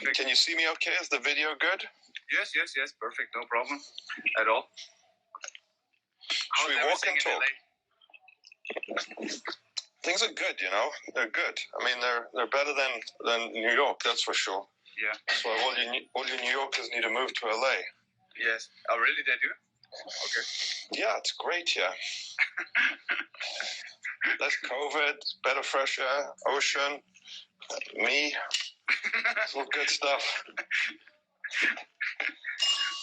perfect. Can you see me okay? Is the video good? Yes, perfect. No problem at all. Should we walk and talk? Things are good, you know. They're good. I mean, they're better than New York, that's for sure. Yeah. So all you New Yorkers need to move to LA. Yes. Oh, really? They do? Okay. Yeah, it's great here. Less COVID, better fresh air, ocean, me. It's all good stuff.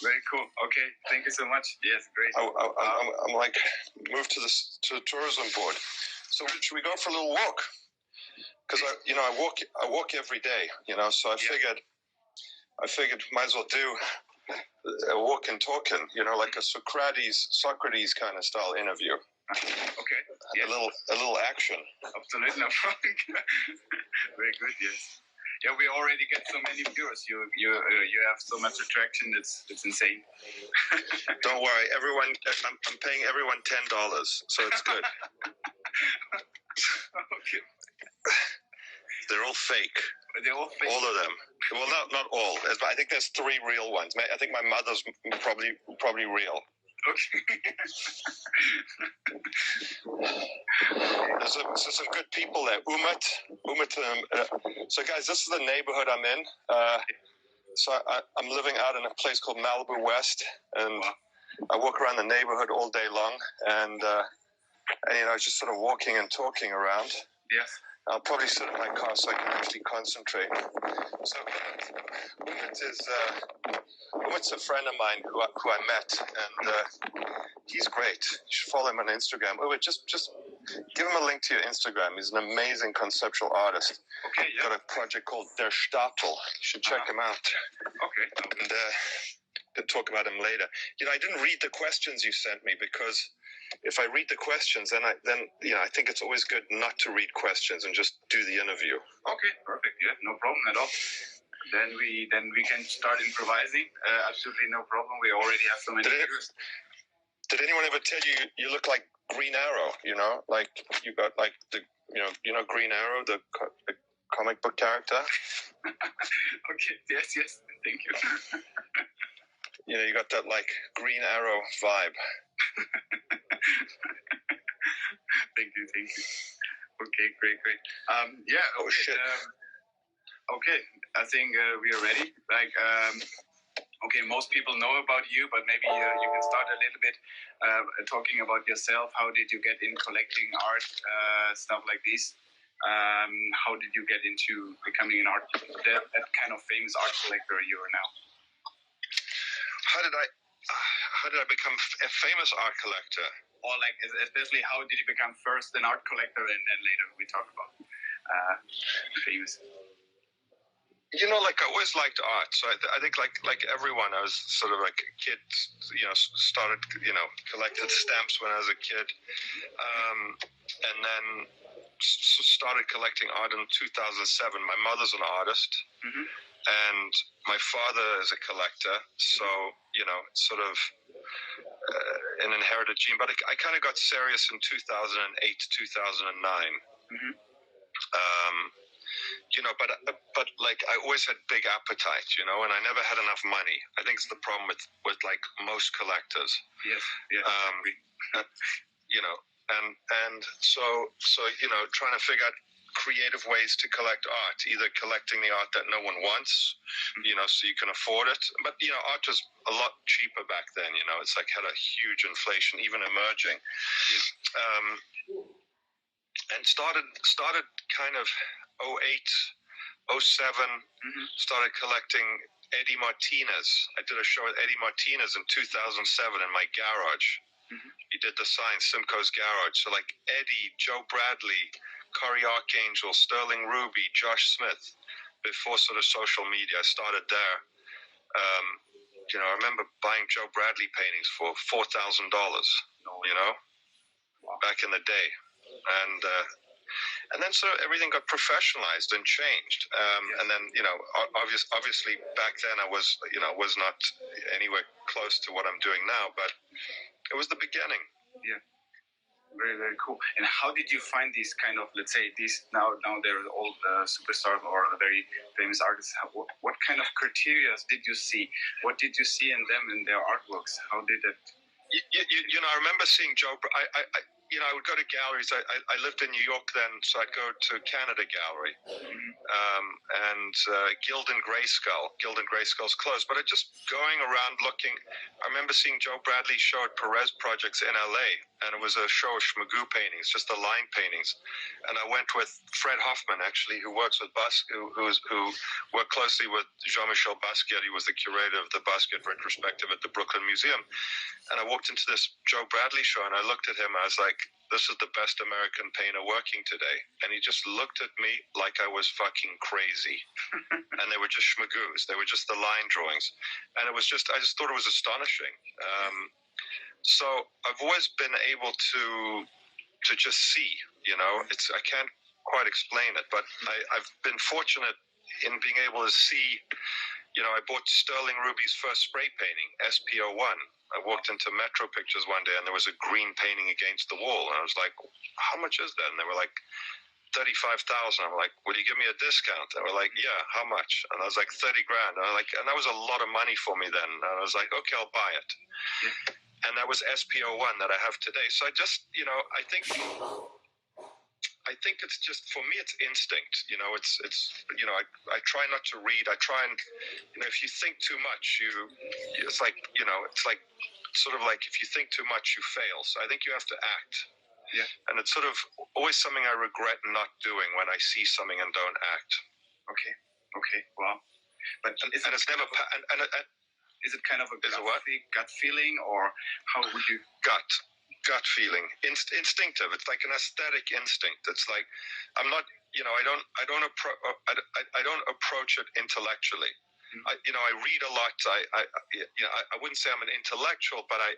Very cool. Okay, thank you so much. Yes, great. I'm like moved to the tourism board. So should we go for a little walk? Because I walk every day. You know, so I figured might as well do a walk and talking. You know, like a Socrates kind of style interview. Okay. Yes. A little action. Absolutely, no problem. Very good. Yes. Yeah, we already get so many viewers. You have so much attraction. It's insane. Don't worry, everyone. I'm paying everyone $10, so it's good. Okay. They're all fake. They're all fake. All of them. Well, not all. I think there's 3 real ones. I think my mother's probably real. Okay. There's some good people there. Umut. So guys, this is the neighborhood I'm in. So I'm living out in a place called Malibu West, and I walk around the neighborhood all day long, and you know, just sort of walking and talking around. Yes. I'll probably sit in my car so I can actually concentrate. So Umut's a friend of mine who I met, and he's great. You should follow him on Instagram. Umut, just give him a link to your Instagram. He's an amazing conceptual artist. Okay, yeah. Got a project called Der Stapel. You should check him out. Okay. And could talk about him later. You know, I didn't read the questions you sent me because if I read the questions, then you know, I think it's always good not to read questions and just do the interview. Okay, perfect. Yeah, no problem at all. Then we can start improvising. Absolutely no problem. We already have so many viewers. Did anyone ever tell you look like Green Arrow? You know, like you got like the you know Green Arrow, the comic book character. Okay. Yes. Thank you. You know, you got that like Green Arrow vibe. Thank you. Okay, great. Yeah. Okay. Oh shit. Okay, I think we are ready. Like, okay, most people know about you, but maybe you can start a little bit talking about yourself. How did you get in collecting art, stuff like this? How did you get into becoming that kind of famous art collector you are now? How did I become a famous art collector? Or like, especially, how did you become first an art collector, and then later we talk about famous? You know, like I always liked art, so I think like everyone, I was sort of like a kid. You know, started collected stamps when I was a kid, and then started collecting art in 2007. My mother's an artist. Mm-hmm. And my father is a collector, so, you know, sort of an inherited gene. But I kind of got serious in 2008 to 2009. Mm-hmm. You know, but like I always had big appetite, you know, and I never had enough money. I think it's the problem with like most collectors. Yes. You know, and so you know, trying to figure out creative ways to collect art, either collecting the art that no one wants, you know, so you can afford it. But, you know, art was a lot cheaper back then, you know, it's like had a huge inflation, even emerging. And started kind of 08, 07, started collecting Eddie Martinez. I did a show with Eddie Martinez in 2007 in my garage. He did the sign, Simcoe's Garage. So like Eddie, Joe Bradley, Corey Archangel, Sterling Ruby, Josh Smith, before sort of social media. I started there. You know, I remember buying Joe Bradley paintings for $4,000, you know, back in the day. And then so everything got professionalized and changed. And then, you know, obviously back then I was not anywhere close to what I'm doing now, but it was the beginning. Yeah. Very, very cool. And how did you find these kind of, let's say, these now they're all superstars or very famous artists? What kind of criteria did you see? What did you see in them in their artworks? How did it? I remember seeing Joe. I would go to galleries. I lived in New York then, so I'd go to Canada Gallery, and Gildan Grayskull's closed. But just going around looking, I remember seeing Joe Bradley show at Perez Projects in LA, and it was a show of Schmagoo paintings, just the line paintings. And I went with Fred Hoffman, actually, who works with who worked closely with Jean-Michel Basquiat. He was the curator of the Basquiat retrospective at the Brooklyn Museum. And I walked into this Joe Bradley show, and I looked at him. I was like, this is the best American painter working today. And he just looked at me like I was fucking crazy. And they were just schmagoos. They were just the line drawings. And I just thought it was astonishing. So I've always been able to just see, I can't quite explain it, but I've been fortunate in being able to see. I bought Sterling Ruby's first spray painting, SPO1. I walked into Metro Pictures one day, and there was a green painting against the wall. And I was like, how much is that? And they were like, 35,000. I'm like, will you give me a discount? They were like, yeah, how much? And I was like, 30 grand. And that was a lot of money for me then. And I was like, okay, I'll buy it. Yeah. And that was SPO1 that I have today. So I just, I think it's just, for me, it's instinct. I try not to read. I try and, if you think too much, it's like sort of like if you think too much, you fail. So I think you have to act. Yeah. And it's sort of always something I regret not doing when I see something and don't act. Okay. Wow. But is it kind of a gut feeling, or how would you? Gut feeling, instinctive. It's like an aesthetic instinct. It's like I'm not, I don't approach it intellectually. Mm-hmm. I read a lot. I wouldn't say I'm an intellectual, but I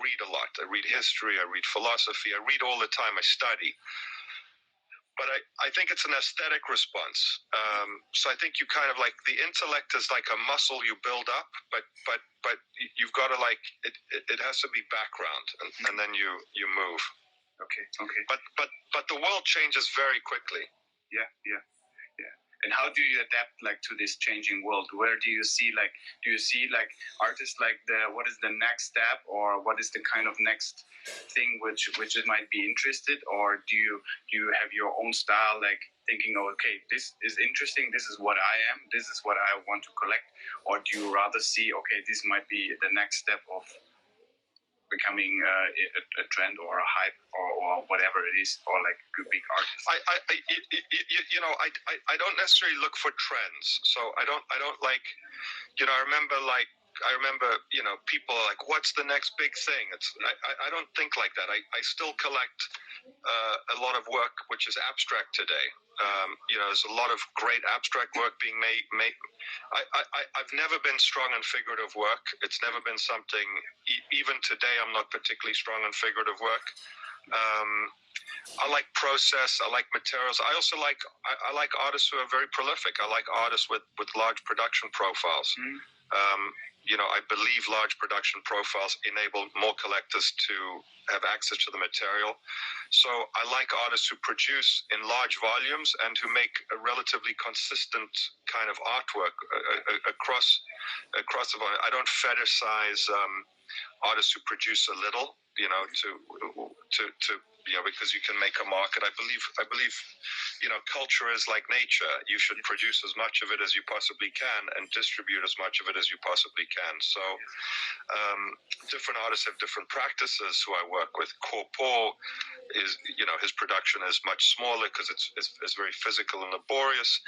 read a lot. I read history. I read philosophy. I read all the time. I study. But I think it's an aesthetic response. So I think you kind of like, the intellect is like a muscle you build up, but you've got to it has to be background, and then you move. Okay. But the world changes very quickly. Yeah. And how do you adapt to this changing world? Where do you see artists what is the next step, or what is the kind of next thing which it might be interested, or do you have your own style, thinking, okay, this is interesting, this is what I am, this is what I want to collect, or do you rather see, okay, this might be the next step of becoming a trend or a hype or whatever it is, or a big artist? I don't necessarily look for trends. So I don't like, I remember people are like, what's the next big thing? I don't think like that. I still collect a lot of work which is abstract today. There's a lot of great abstract work being made. I've never been strong in figurative work. It's never been something, even today, I'm not particularly strong in figurative work. I like process. I like materials. I also like artists who are very prolific. I like artists with large production profiles. I believe large production profiles enable more collectors to have access to the material. So I like artists who produce in large volumes and who make a relatively consistent kind of artwork across the volume. I don't fetishize artists who produce a little, because you can make a market. I believe, culture is like nature. You should produce as much of it as you possibly can and distribute as much of it as you possibly can. So different artists have different practices who I work with. Corpo is, his production is much smaller because it's very physical and laborious.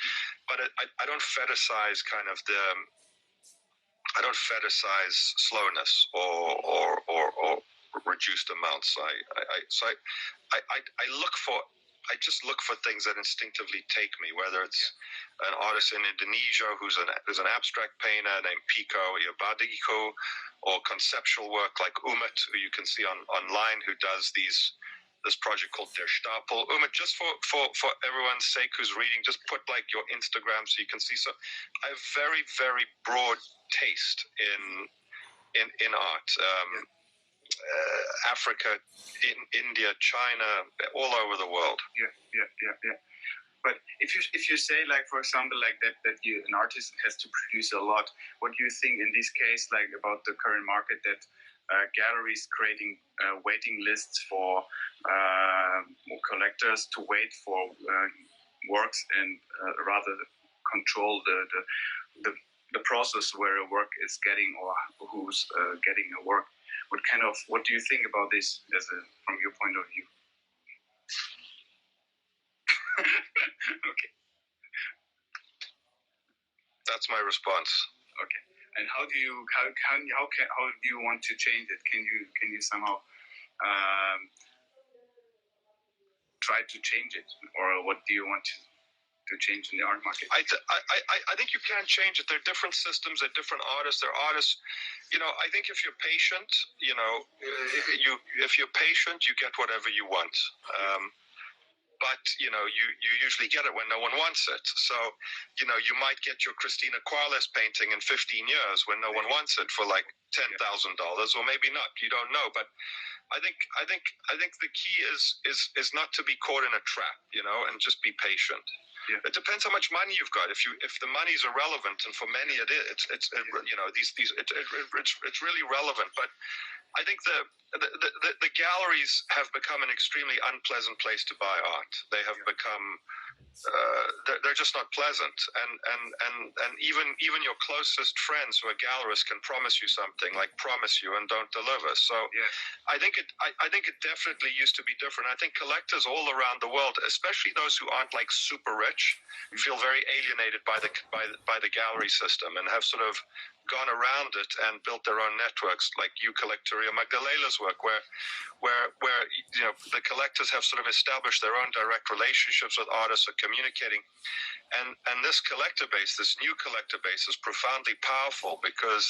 But I don't fetishize I don't fetishize slowness or reduced amounts. I just look for things that instinctively take me, whether it's an artist in Indonesia who's an abstract painter named Pico Iabadiko, or conceptual work like Umut, who you can see online, who does this project called Der Stapel. Umut, just for everyone's sake who's reading, just put your Instagram so you can see. So I have very, very broad taste in art. Africa, in India, China, all over the world. Yeah. But if you say, like, for example, like that an artist has to produce a lot, what do you think in this case, like, about the current market that galleries creating waiting lists for collectors to wait for works and rather control the process where a work is getting or who's getting a work? What do you think about this from your point of view? Okay. That's my response. Okay. And how do you want to change it? Can you somehow try to change it, or what do you want to change in the art market? I think you can change it. There are different systems, there are different artists. There are artists, I think if you're patient, if you're patient, you get whatever you want. But, you usually get it when no one wants it. So, you might get your Christina Quales painting in 15 years when no one wants it for like $10,000, or maybe not. You don't know. But I think the key is not to be caught in a trap, and just be patient. Yeah. It depends how much money you've got. If the money is irrelevant, and for many it is, it's really relevant. But I think the galleries have become an extremely unpleasant place to buy art. They have become they're just not pleasant, and even your closest friends who are gallerists can promise you something, like promise you and don't deliver. So I think it definitely used to be different. I think collectors all around the world, especially those who aren't like super rich, feel very alienated by the gallery system and have sort of gone around it and built their own networks, like you collect Maria Magdalena's work, where the collectors have sort of established their own direct relationships with artists, are communicating, and this collector base, this new collector base, is profoundly powerful because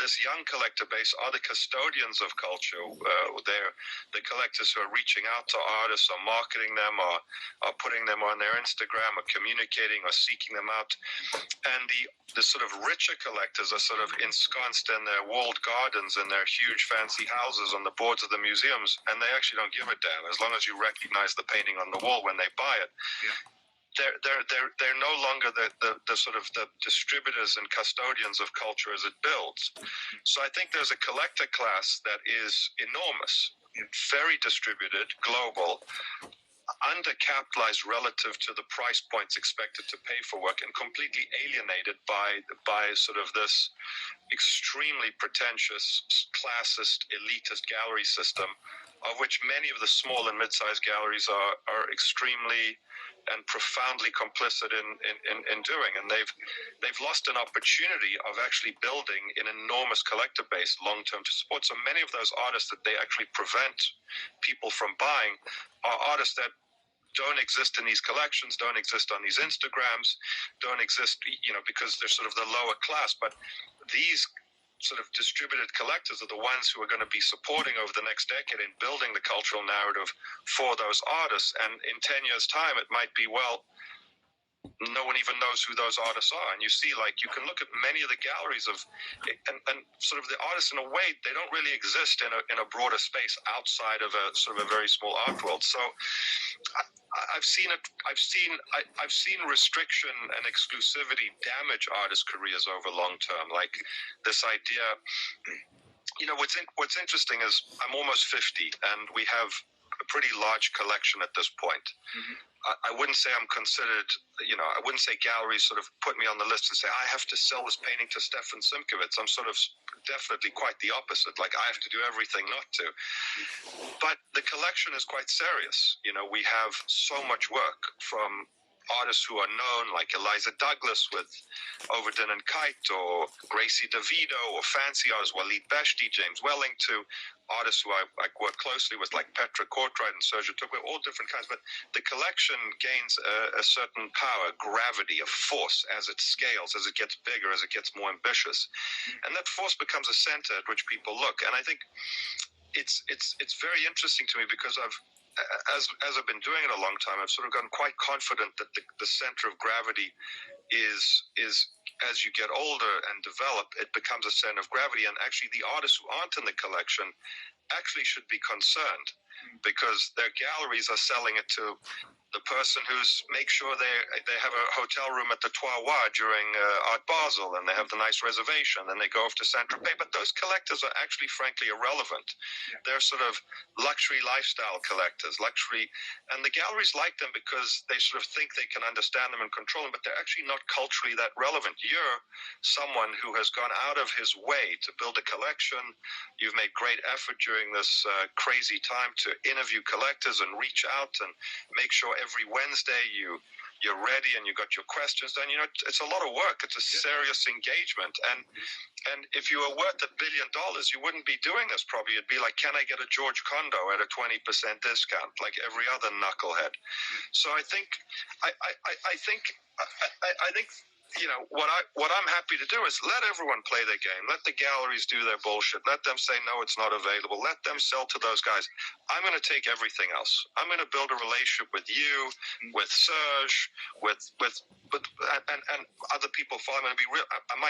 this young collector base are the custodians of culture. They're the collectors who are reaching out to artists, or marketing them, or are putting them on their Instagram, or communicating, or seeking them out. And the sort of richer collectors are sort of ensconced in their walled gardens and their huge fancy houses on the boards of the museums, and they actually don't give a damn as long as you recognize the painting on the wall when they buy it. Yeah. They're no longer the sort of the distributors and custodians of culture as it builds. So I think there's a collector class that is enormous, very distributed, global, undercapitalized relative to the price points expected to pay for work, and completely alienated by sort of this extremely pretentious, classist, elitist gallery system, of which many of the small and mid-sized galleries are extremely and profoundly complicit in doing. And they've lost an opportunity of actually building an enormous collector base long-term to support. So many of those artists that they actually prevent people from buying are artists that don't exist in these collections, don't exist on these Instagrams, don't exist, because they're sort of the lower class. But these sort of distributed collectors are the ones who are going to be supporting over the next decade in building the cultural narrative for those artists. And in 10 years' time, it might be, well, no one even knows who those artists are. And you see, like, you can look at many of the galleries of, and sort of the artists, in a way, they don't really exist in a broader space outside of a sort of a very small art world. So I've seen restriction and exclusivity damage artists' careers over long term. Like this idea, what's interesting is I'm almost 50, and we have a pretty large collection at this point. Mm-hmm. I wouldn't say I'm considered, I wouldn't say galleries sort of put me on the list and say, I have to sell this painting to Stefan Simchowitz. I'm sort of definitely quite the opposite. Like, I have to do everything not to. But the collection is quite serious. We have so much work from artists who are known, like Eliza Douglas with Overdon and Kite, or Gracie DeVito, or fancy artists, Walid Beshti, James Welling, to artists who I work closely with, like Petra Kortright and Sergio Tugwe, all different kinds. But the collection gains a certain power, gravity, a force as it scales, as it gets bigger, as it gets more ambitious. And that force becomes a center at which people look. And I think it's very interesting to me, because as I've been doing it a long time, I've sort of gotten quite confident that the center of gravity is as you get older and develop, it becomes a center of gravity. And actually, the artists who aren't in the collection actually should be concerned, because their galleries are selling it to the person who's make sure they have a hotel room at the Trois during Art Basel, and they have the nice reservation, and they go off to Saint-Tropez. But those collectors are actually, frankly, irrelevant. Yeah. They're sort of luxury lifestyle collectors, and the galleries like them because they sort of think they can understand them and control them, but they're actually not culturally that relevant. You're someone who has gone out of his way to build a collection. You've made great effort during this crazy time to interview collectors and reach out and make sure every Wednesday you're ready and you got your questions done. It's a lot of work. It's a serious engagement. And if you were worth $1 billion, you wouldn't be doing this probably. It'd be like, can I get a George Condo at a 20% discount, like every other knucklehead? So I think what I'm happy to do is let everyone play their game. Let the galleries do their bullshit. Let them say, no, it's not available. Let them sell to those guys. I'm going to take everything else. I'm going to build a relationship with you, with Serge, and other people follow. I'm going to be real. I'm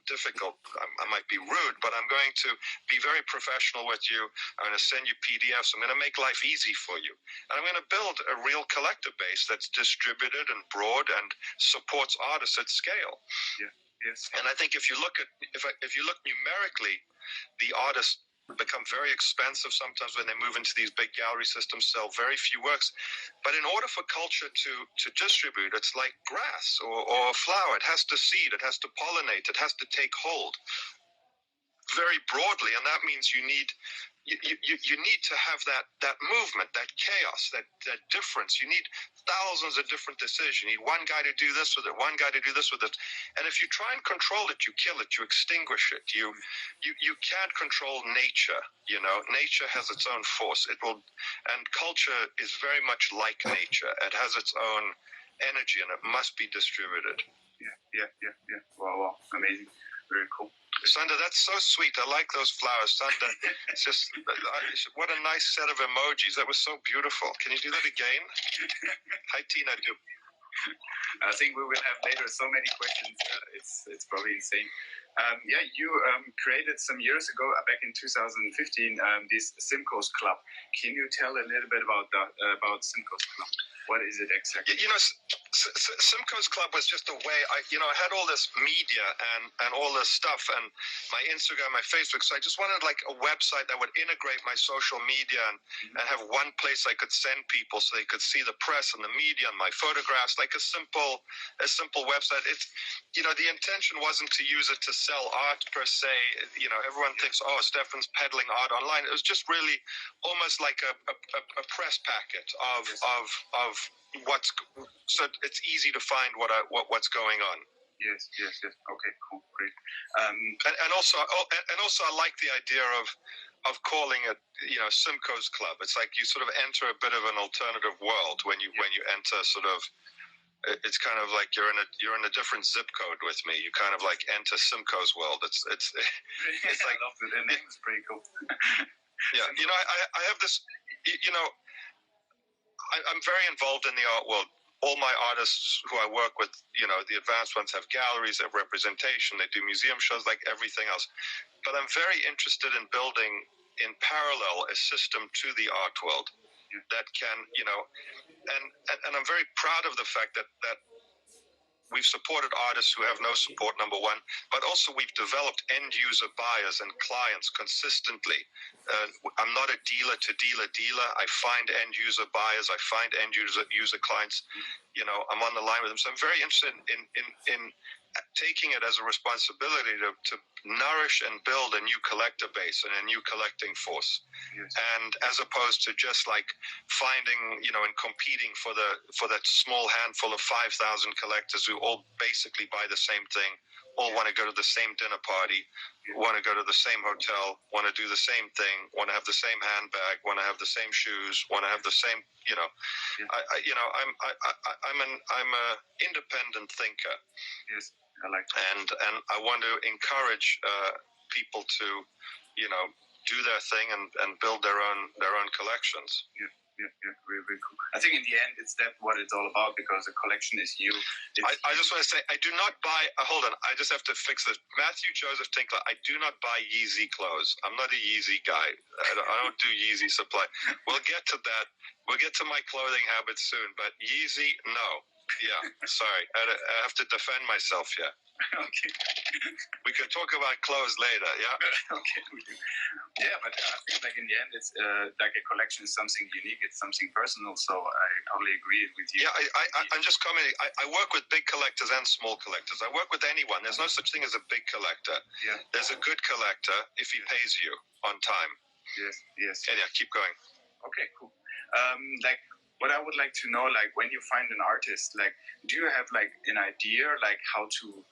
difficult. I might be rude, but I'm going to be very professional with you. I'm going to send you PDFs. I'm going to make life easy for you. And I'm going to build a real collector base that's distributed and broad and supports artists at scale. Yeah. Yes. And I think if you look numerically, the artists become very expensive sometimes when they move into these big gallery systems, sell very few works. But in order for culture to distribute, it's like grass or a flower. It has to seed, it has to pollinate, it has to take hold very broadly. And that means you need to have that movement, that chaos, that difference. You need thousands of different decisions. You need one guy to do this with it, one guy to do this with it. And if you try and control it, you kill it, you extinguish it. You can't control nature. Nature has its own force. And culture is very much like nature. It has its own energy, and it must be distributed. Yeah. Wow. Amazing. Very cool. Sander, that's so sweet. I like those flowers. Sander, it's just, what a nice set of emojis. That was so beautiful. Can you do that again? Hi, Tina. I think we will have later so many questions. It's probably insane. You created some years ago, back in 2015, this Simcoe's Club. Can you tell a little bit about Simcoe's Club? What is it exactly? Simcoe's Club was just a way. I had all this media and all this stuff, and my Instagram, my Facebook. So I just wanted like a website that would integrate my social media and have one place I could send people so they could see the press and the media and my photographs, like a simple website. It's the intention wasn't to use it to sell art per se. Everyone thinks, oh, Stefan's peddling art online. It was just really almost like a press packet of what's, so it's easy to find what's going on. Yes. Okay, cool, great. And also I like the idea of calling it Simcoe's Club. It's like you sort of enter a bit of an alternative world when you enter sort of. It's kind of like you're in a different zip code with me. You kind of like enter Simcoe's world. It's like I love it. The name is pretty cool. Yeah, I have this. I'm very involved in the art world. All my artists who I work with, the advanced ones have galleries, they have representation, they do museum shows, like everything else. But I'm very interested in building in parallel a system to the art world that can, and I'm very proud of the fact that we've supported artists who have no support, number one, but also we've developed end-user buyers and clients consistently. I'm not a dealer-to-dealer. I find end-user buyers. I find end-user clients. I'm on the line with them. So I'm very interested in taking it as a responsibility to nourish and build a new collector base and a new collecting force. Yes. And as opposed to just like finding, and competing for that small handful of 5,000 collectors who all basically buy the same thing, all want to go to the same dinner party, want to go to the same hotel, want to do the same thing, want to have the same handbag, want to have the same shoes, want to have the same, I'm a independent thinker. Yes, I like that. And I want to encourage people to, do their thing and build their own collections. Very, very cool. I think in the end, it's that what it's all about, because the collection is you. I just want to say, I do not buy. Hold on, I just have to fix this. Matthew Joseph Tinkler. I do not buy Yeezy clothes. I'm not a Yeezy guy. I don't do Yeezy supply. We'll get to that. We'll get to my clothing habits soon. But Yeezy, no. Yeah, sorry. I have to defend myself here. Okay. We could talk about clothes later, yeah? Okay. Yeah, but I think like in the end, it's like a collection is something unique. It's something personal. So I totally agree with you. Yeah, I'm just commenting. I work with big collectors and small collectors. I work with anyone. There's no such thing as a big collector. Yeah. There's a good collector if he pays you on time. Yes. And yeah, keep going. Okay, cool. Like, what I would like to know, like, when you find an artist, like, do you have like an idea, like how to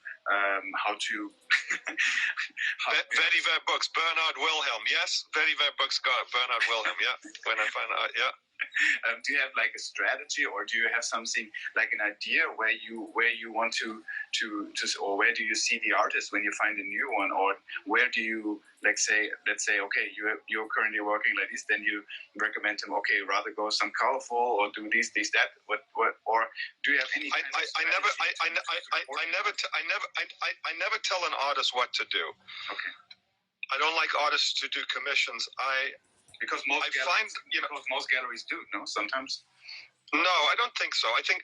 Very Ver Books, Bernard Wilhelm. Yes, Very Ver Books got it. Bernard Wilhelm. Yeah. When I find out, yeah. Do you have like a strategy, or do you have something like an idea where you want to or where do you see the artist when you find a new one, or where do you let's say okay, you're currently working like this, then you recommend him, okay, rather go some colorful or do this that, what or do you have any kind of strategy? I never tell an artist what to do. Okay. I don't like artists to do commissions. Because most galleries do, no? Sometimes. No, I don't think so. I think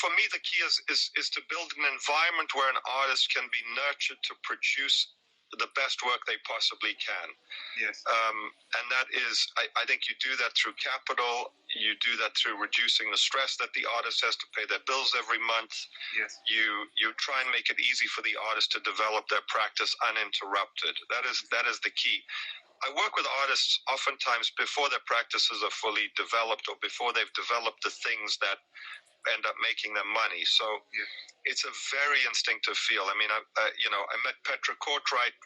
for me the key is to build an environment where an artist can be nurtured to produce the best work they possibly can. Yes. And that is, I think you do that through capital. You do that through reducing the stress that the artist has to pay their bills every month. Yes. You try and make it easy for the artist to develop their practice uninterrupted. That is the key. I work with artists oftentimes before their practices are fully developed, or before they've developed the things that end up making them money. So it's a very instinctive feel. I mean, I met Petra Kortright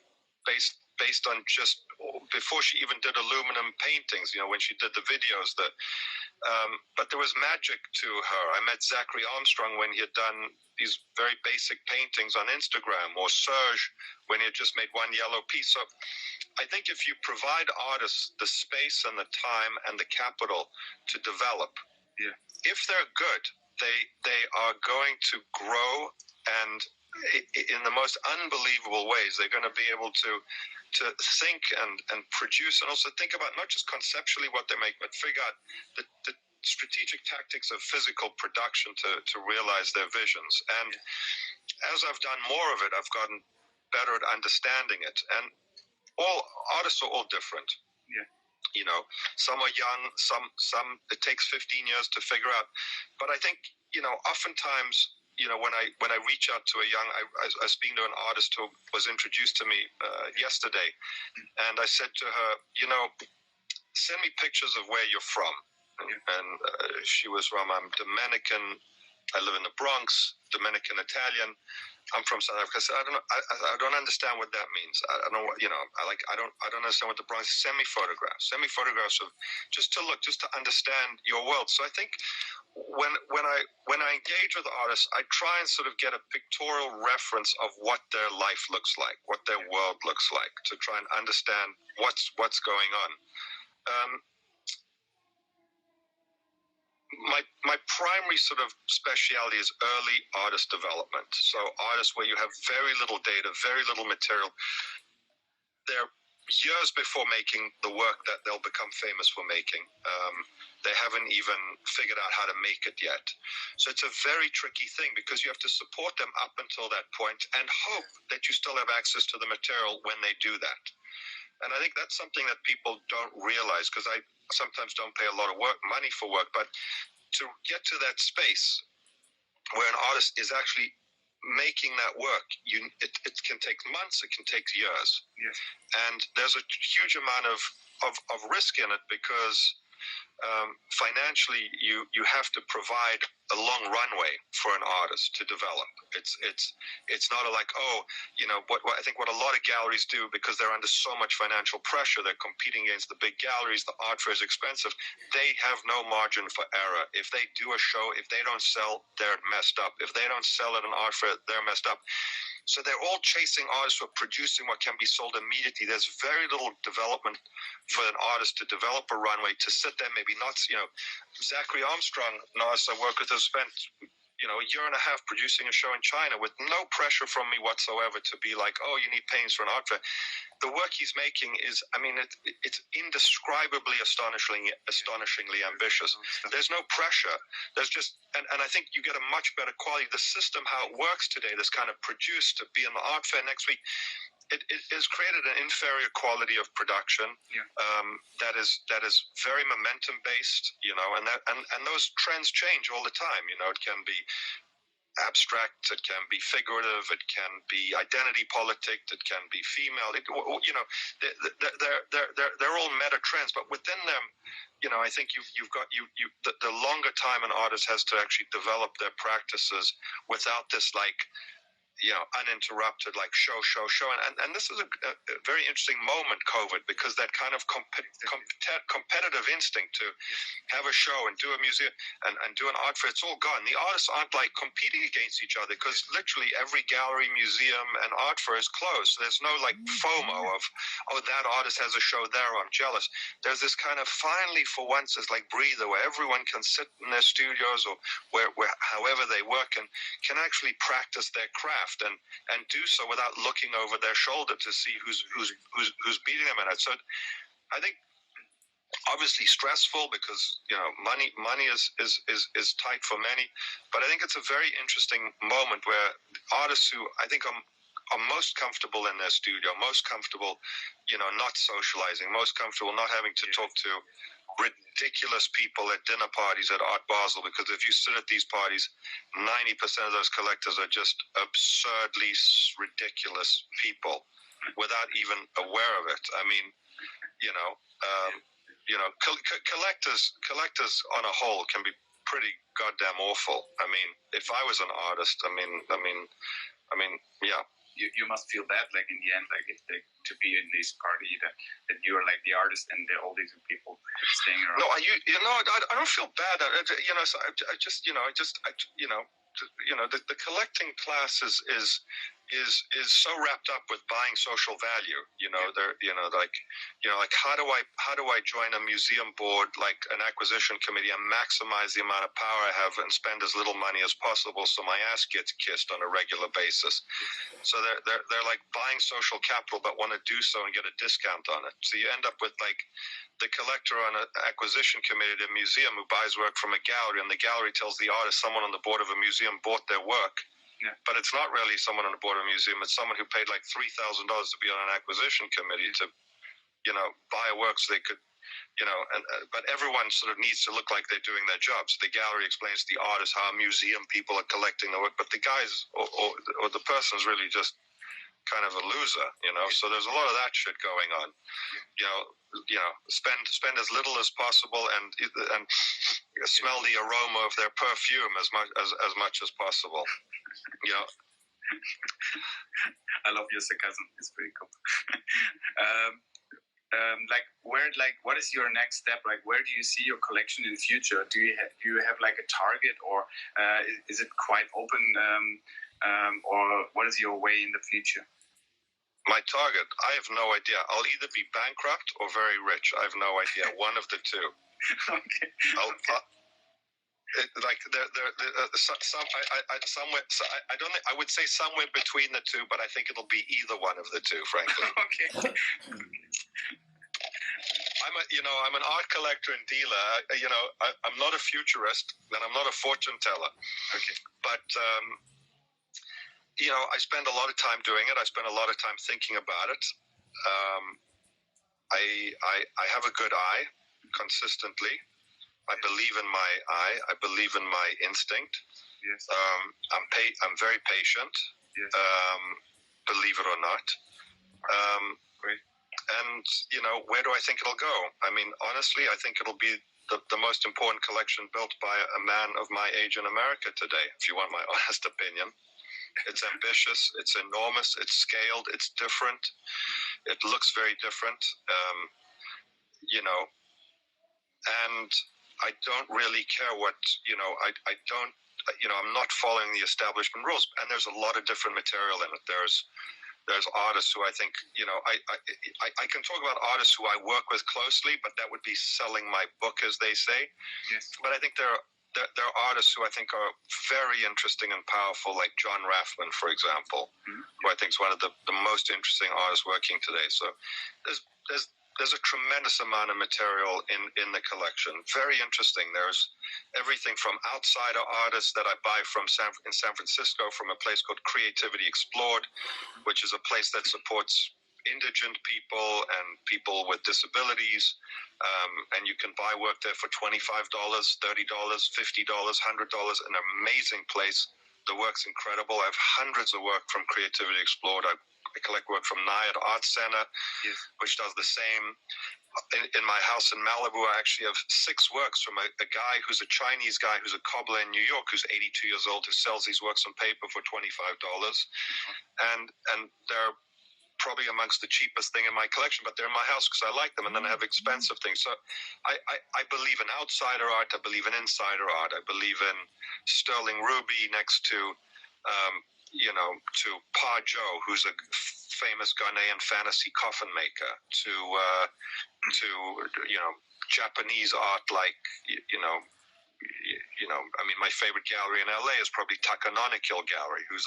based on just before she even did aluminum paintings, when she did the videos. But there was magic to her. I met Zachary Armstrong when he had done these very basic paintings on Instagram, or Serge when he had just made one yellow piece. So I think if you provide artists the space and the time and the capital to develop, if they're good, they are going to grow, and in the most unbelievable ways. They're going to be able to think and produce, and also think about not just conceptually what they make, but figure out the strategic tactics of physical production to realize their visions. And as I've done more of it, I've gotten better at understanding it. And all artists are all different. Some are young, some it takes 15 years to figure out. But I think, oftentimes, when I reach out to a young, I was speaking to an artist who was introduced to me yesterday, and I said to her, send me pictures of where you're from. And she was from, I'm Dominican, I live in the Bronx, Dominican Italian. I'm from South Africa. I said, I don't understand what that means. I don't know what, I don't understand what the Bronx is. Send me photographs of just to understand your world. So I think when I engage with artists, I try and sort of get a pictorial reference of what their life looks like, what their world looks like, to try and understand what's going on. My primary sort of specialty is early artist development. So artists where you have very little data, very little material. They're years before making the work that they'll become famous for making. They haven't even figured out how to make it yet. So it's a very tricky thing, because you have to support them up until that point and hope that you still have access to the material when they do that. And I think that's something that people don't realize, because I sometimes don't pay a lot of money for work, but to get to that space where an artist is actually making that work, it can take months, it can take years. Yes. And there's a huge amount of risk in it, because financially you have to provide a long runway for an artist to develop. It's not what I think what a lot of galleries do, because they're under so much financial pressure, they're competing against the big galleries, the art fair is expensive, they have no margin for error. If they do a show, if they don't sell, they're messed up. If they don't sell at an art fair, they're messed up. So they're all chasing artists who are producing what can be sold immediately. There's very little development for an artist to develop a runway, to sit there, maybe not, Zachary Armstrong, an artist I work with, has spent, a year and a half producing a show in China with no pressure from me whatsoever to be like, oh, you need paintings for an art fair. The work he's making is, it's indescribably astonishingly ambitious. There's no pressure. There's just, and I think you get a much better quality. The system, how it works today, this kind of produced to be in the art fair next week, it has created an inferior quality of production. That is very momentum based, and those trends change all the time. It can be abstract, it can be figurative, it can be identity politic, it can be female. They're all meta trends, but within them, I think you've got the longer time an artist has to actually develop their practices without this uninterrupted show, and this is a very interesting moment, COVID, because that kind of competitive instinct to have a show and do a museum and do an art fair, it's all gone. The artists aren't competing against each other, because literally every gallery, museum, and art fair is closed. So there's no FOMO of, oh, that artist has a show there, I'm jealous. There's this kind of, finally, for once, it's like breather, where everyone can sit in their studios or where however they work and can actually practice their craft and do so without looking over their shoulder to see who's beating them in it. So I think obviously stressful, because money is tight for many, but I think it's a very interesting moment where artists who I think are most comfortable in their studio, most comfortable not socializing, most comfortable not having to talk to ridiculous people at dinner parties at Art Basel, because if you sit at these parties, 90% of those collectors are just absurdly ridiculous people without even aware of it. Collectors on a whole can be pretty goddamn awful. If I was an artist, yeah. You must feel bad, in the end, to be in this party that you're the artist and all these people staying around. No, I don't feel bad. The collecting class is so wrapped up with buying social value. How do I join a museum board, an acquisition committee, and maximize the amount of power I have and spend as little money as possible so my ass gets kissed on a regular basis. So they're buying social capital, but want to do so and get a discount on it. So you end up with the collector on an acquisition committee at a museum who buys work from a gallery, and the gallery tells the artist someone on the board of a museum bought their work. Yeah. But it's not really someone on the board of a museum. It's someone who paid $3,000 to be on an acquisition committee to, buy a work so they could, but everyone sort of needs to look like they're doing their job. So the gallery explains to the artist how museum people are collecting the work, but the guys or the person's really just kind of a loser, So there's a lot of that shit going on. Spend as little as possible and smell the aroma of their perfume as much as possible. I love your sarcasm. It's pretty cool. What is your next step? Where do you see your collection in the future? Do you have a target, or is it quite open? Or what is your way in the future? My target? I have no idea. I'll either be bankrupt or very rich. I have no idea. One of the two. Okay. I don't think, I would say somewhere between the two, but I think it'll be either one of the two, frankly. Okay. I'm an art collector and dealer. I'm not a futurist, and I'm not a fortune teller. Okay. But I spend a lot of time doing it. I spend a lot of time thinking about it. I have a good eye consistently. I believe in my eye. I believe in my instinct. Yes. I'm very patient. Yes. Believe it or not. Great. And where do I think it'll go? Honestly, I think it'll be the most important collection built by a man of my age in America today, if you want my honest opinion. It's ambitious, it's enormous, it's scaled, it's different, it looks very different, and I don't really care what, I'm not following the establishment rules, and there's a lot of different material in it. There's artists who I think, I can talk about artists who I work with closely, but that would be selling my book, as they say. Yes. But I think there are artists who I think are very interesting and powerful, like John Raffman, for example, who I think is one of the most interesting artists working today. So there's a tremendous amount of material in the collection. Very interesting. There's everything from outsider artists that I buy in San Francisco from a place called Creativity Explored, which is a place that supports indigent people and people with disabilities. And you can buy work there for $25, $30, $50, $100. An amazing place. The work's incredible. I have hundreds of work from Creativity Explored. I collect work from Nayad Art Center, Yes. which does the same. In my house in Malibu, I actually have 6 works from a guy who's a Chinese guy who's a cobbler in New York, who's 82 years old, who sells these works on paper for $25. And they're probably amongst the cheapest thing in my collection, but they're in my house because I like them. And then I have expensive things. So I believe in outsider art. I believe in insider art. I believe in sterling ruby next to to Pa Joe, who's a famous Ghanaian fantasy coffin maker, to Japanese art like my favorite gallery in LA is probably Takanonakil Gallery, who's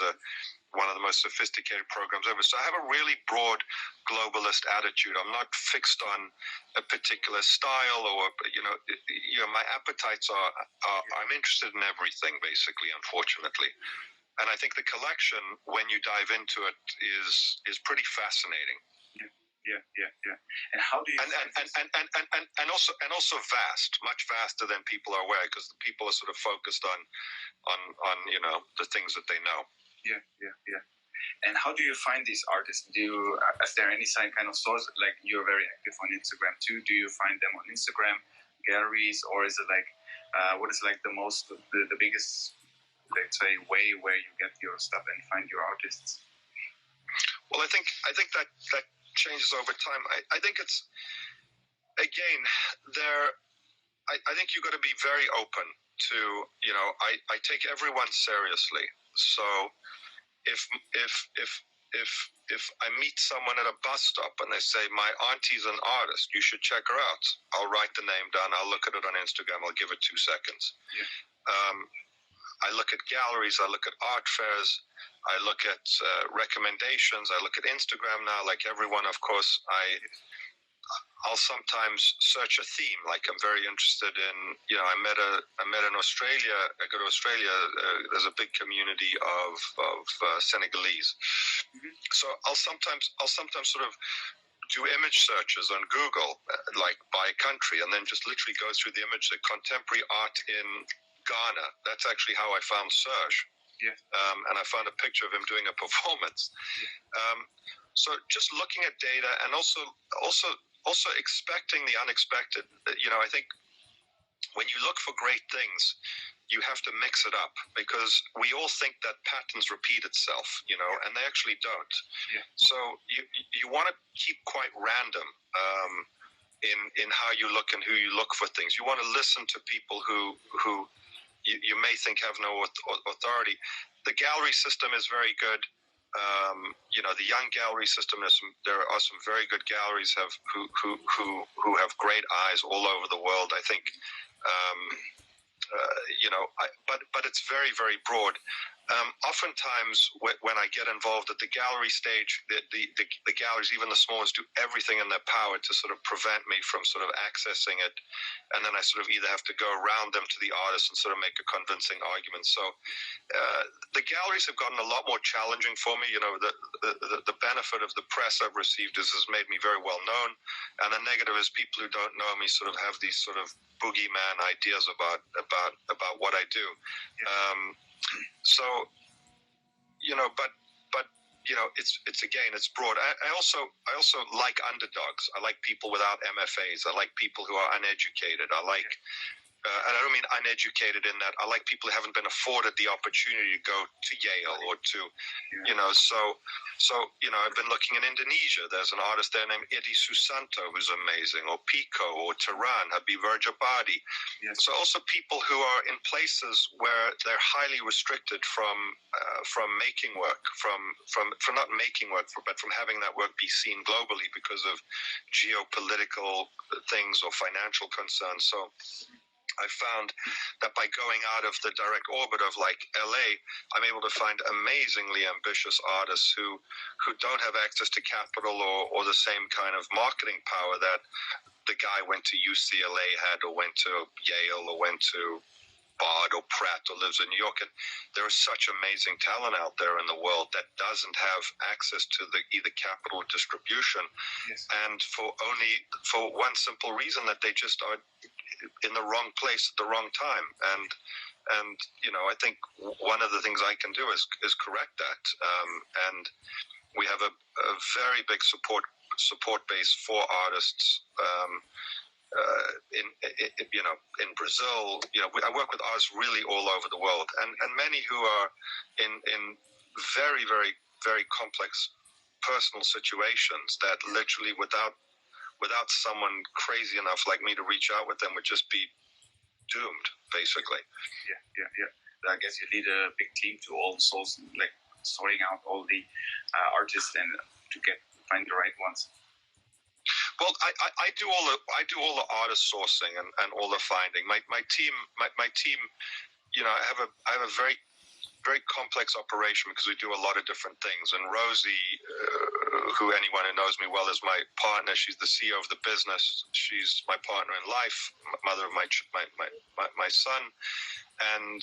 one of the most sophisticated programs ever. So I have a really broad globalist attitude. I'm not fixed on a particular style or my appetites are I'm interested in everything, basically, unfortunately. And I think the collection, when you dive into it, is pretty fascinating. Yeah. And how do you? And also vast, much vaster than people are aware, because the people are sort of focused on the things that they know. Yeah. And how do you find these artists? Is there any kind of source? Like, you're very active on Instagram too. Do you find them on Instagram galleries, or is it like what is like the biggest, let's say, way where you get your stuff and find your artists? Well, I think that changes over time. I think it's, again, I think you've got to be very open to, I take everyone seriously. So if I meet someone at a bus stop and they say, my auntie's an artist, you should check her out, I'll write the name down, I'll look at it on Instagram, I'll give it 2 seconds. Yeah. I look at galleries, I look at art fairs, I look at recommendations, I look at Instagram now, like everyone, of course. I'll sometimes search a theme, like I'm very interested in, I met in Australia, I go to Australia, there's a big community of Senegalese. Mm-hmm. So I'll sometimes sort of do image searches on Google, like by country, and then just literally go through the image, the contemporary art in Ghana. That's actually how I found Serge. Yeah. And I found a picture of him doing a performance. Yeah. So just looking at data and also expecting the unexpected. I think when you look for great things, you have to mix it up, because we all think that patterns repeat itself, and they actually don't. Yeah. So you want to keep quite random in how you look and who you look for things. You want to listen to people who you may think have no authority. The gallery system is very good. The young gallery system. There are some very good galleries who have great eyes all over the world. I think, but it's very, very broad. Oftentimes, when I get involved at the gallery stage, the galleries, even the small ones, do everything in their power to sort of prevent me from sort of accessing it, and then I sort of either have to go around them to the artist and sort of make a convincing argument. So the galleries have gotten a lot more challenging for me. The benefit of the press I've received has made me very well known, and the negative is people who don't know me sort of have these sort of boogeyman ideas about what I do. So, it's broad. I also like underdogs. I like people without MFAs. I like people who are uneducated. I like and I don't mean uneducated in that. I like people who haven't been afforded the opportunity to go to Yale or to, I've been looking in Indonesia. There's an artist there named Edi Susanto who's amazing, or Pico, or Tehran, Habib Virjabadi. Yes. So also people who are in places where they're highly restricted from making work, from not making work, but from having that work be seen globally because of geopolitical things or financial concerns. So I found that by going out of the direct orbit of like LA, I'm able to find amazingly ambitious artists who don't have access to capital or the same kind of marketing power that the guy went to UCLA had, or went to Yale, or went to Bard or Pratt, or lives in New York. And there is such amazing talent out there in the world that doesn't have access to either capital or distribution. Yes. And for one simple reason, that they just are in the wrong place at the wrong time. And I think one of the things I can do is correct that. And we have a very big support base for artists. In Brazil, I work with artists really all over the world, and many who are in very, very, very complex personal situations that literally without someone crazy enough like me to reach out with them would just be doomed, basically. Yeah. I guess you lead a big team to all souls, like sorting out all the artists and to find the right ones. Well, I do all the artist sourcing and all the finding. My team, I have a very, very complex operation because we do a lot of different things. And Rosie, who anyone who knows me well is my partner. She's the CEO of the business. She's my partner in life, mother of my son, and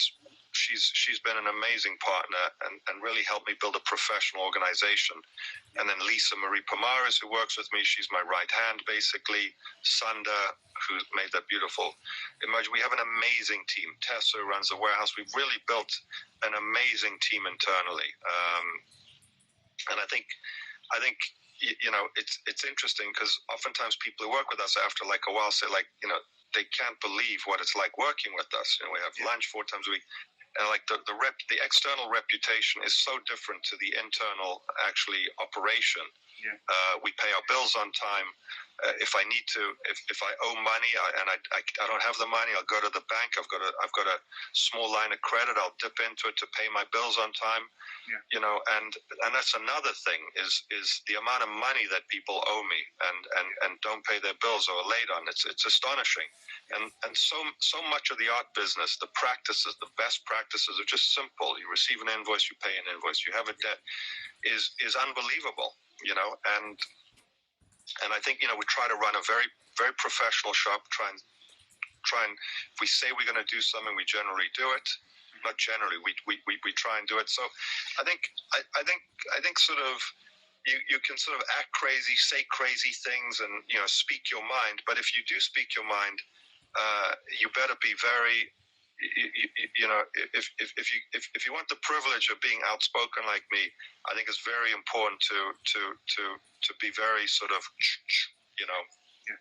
she's been an amazing partner and really helped me build a professional organization. And then Lisa Marie Pomares, who works with me, she's my right hand, basically. Sunda, who made that beautiful emoji. We have an amazing team. Tessa, who runs the warehouse. We've really built an amazing team internally. And I think it's interesting because oftentimes people who work with us after like a while say they can't believe what it's like working with us. We have lunch 4 times a week. And like the external reputation is so different to the internal actually operation. Yeah. We pay our bills on time. If I need to, if I owe money and I don't have the money, I'll go to the bank. I've got a small line of credit. I'll dip into it to pay my bills on time. Yeah. And that's another thing is the amount of money that people owe me and don't pay their bills or are late on. It's astonishing. And so much of the art business, the practices, the best practices are just simple. You receive an invoice, you pay an invoice. You have a debt, is unbelievable. And I think we try to run a very, very professional shop. Try and if we say we're going to do something, we generally do it. Not generally, we try and do it. So I think sort of you can sort of act crazy, say crazy things, and speak your mind. But if you do speak your mind, you better be very. If you want the privilege of being outspoken like me, I think it's very important to be very sort of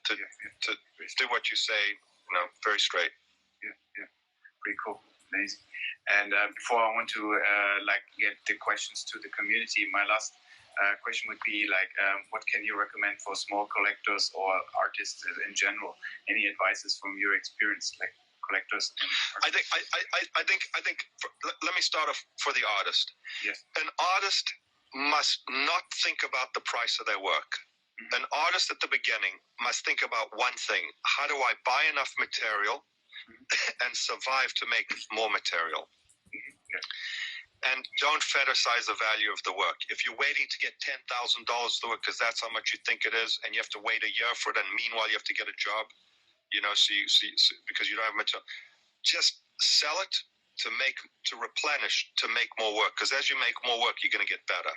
to do what you say, very straight. Yeah, pretty cool, amazing. And before I want to get the questions to the community, my last question would be what can you recommend for small collectors or artists in general? Any advices from your experience, like collectors and artists? I think let me start off for the artist. Yes. An artist must not think about the price of their work. Mm-hmm. An artist at the beginning must think about one thing: how do I buy enough material and survive to make more material? Mm-hmm. Yeah. And don't fetishize the value of the work. If you're waiting to get $10,000 for the work because that's how much you think it is, and you have to wait a year for it, and meanwhile you have to get a job, so because you don't have material, just sell it to replenish, to make more work. Because as you make more work, you're going to get better,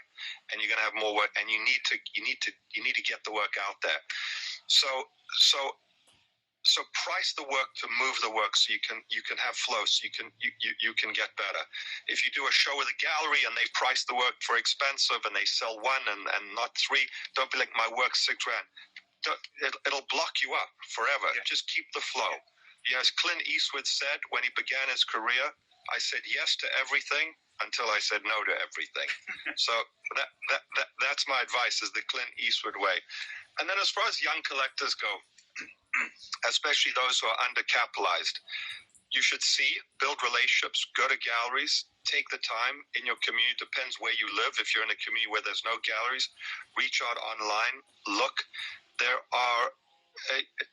and you're going to have more work, and you need to get the work out there. So price the work to move the work so you can have flow, so you can get better. If you do a show with a gallery and they price the work for expensive and they sell 1 and not 3, don't be like, my work's $6,000. It'll block you up forever. Yeah. Just keep the flow. as Clint Eastwood said when he began his career, I said yes to everything until I said no to everything. So that's my advice, is the Clint Eastwood way. And then as far as young collectors go, especially those who are undercapitalized, you should build relationships, go to galleries, take the time in your community, depends where you live. If you're in a community where there's no galleries, reach out online, look. There are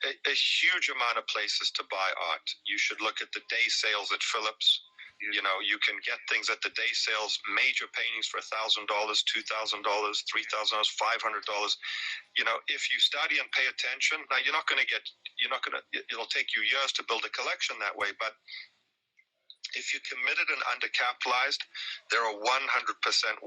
a huge amount of places to buy art. You should look at the day sales at Phillips. You know, you can get things at the day sales, major paintings for $1,000, $2,000, $3,000, $500. You know, if you study and pay attention, now it'll take you years to build a collection that way, but if you're committed and undercapitalized, there are 100%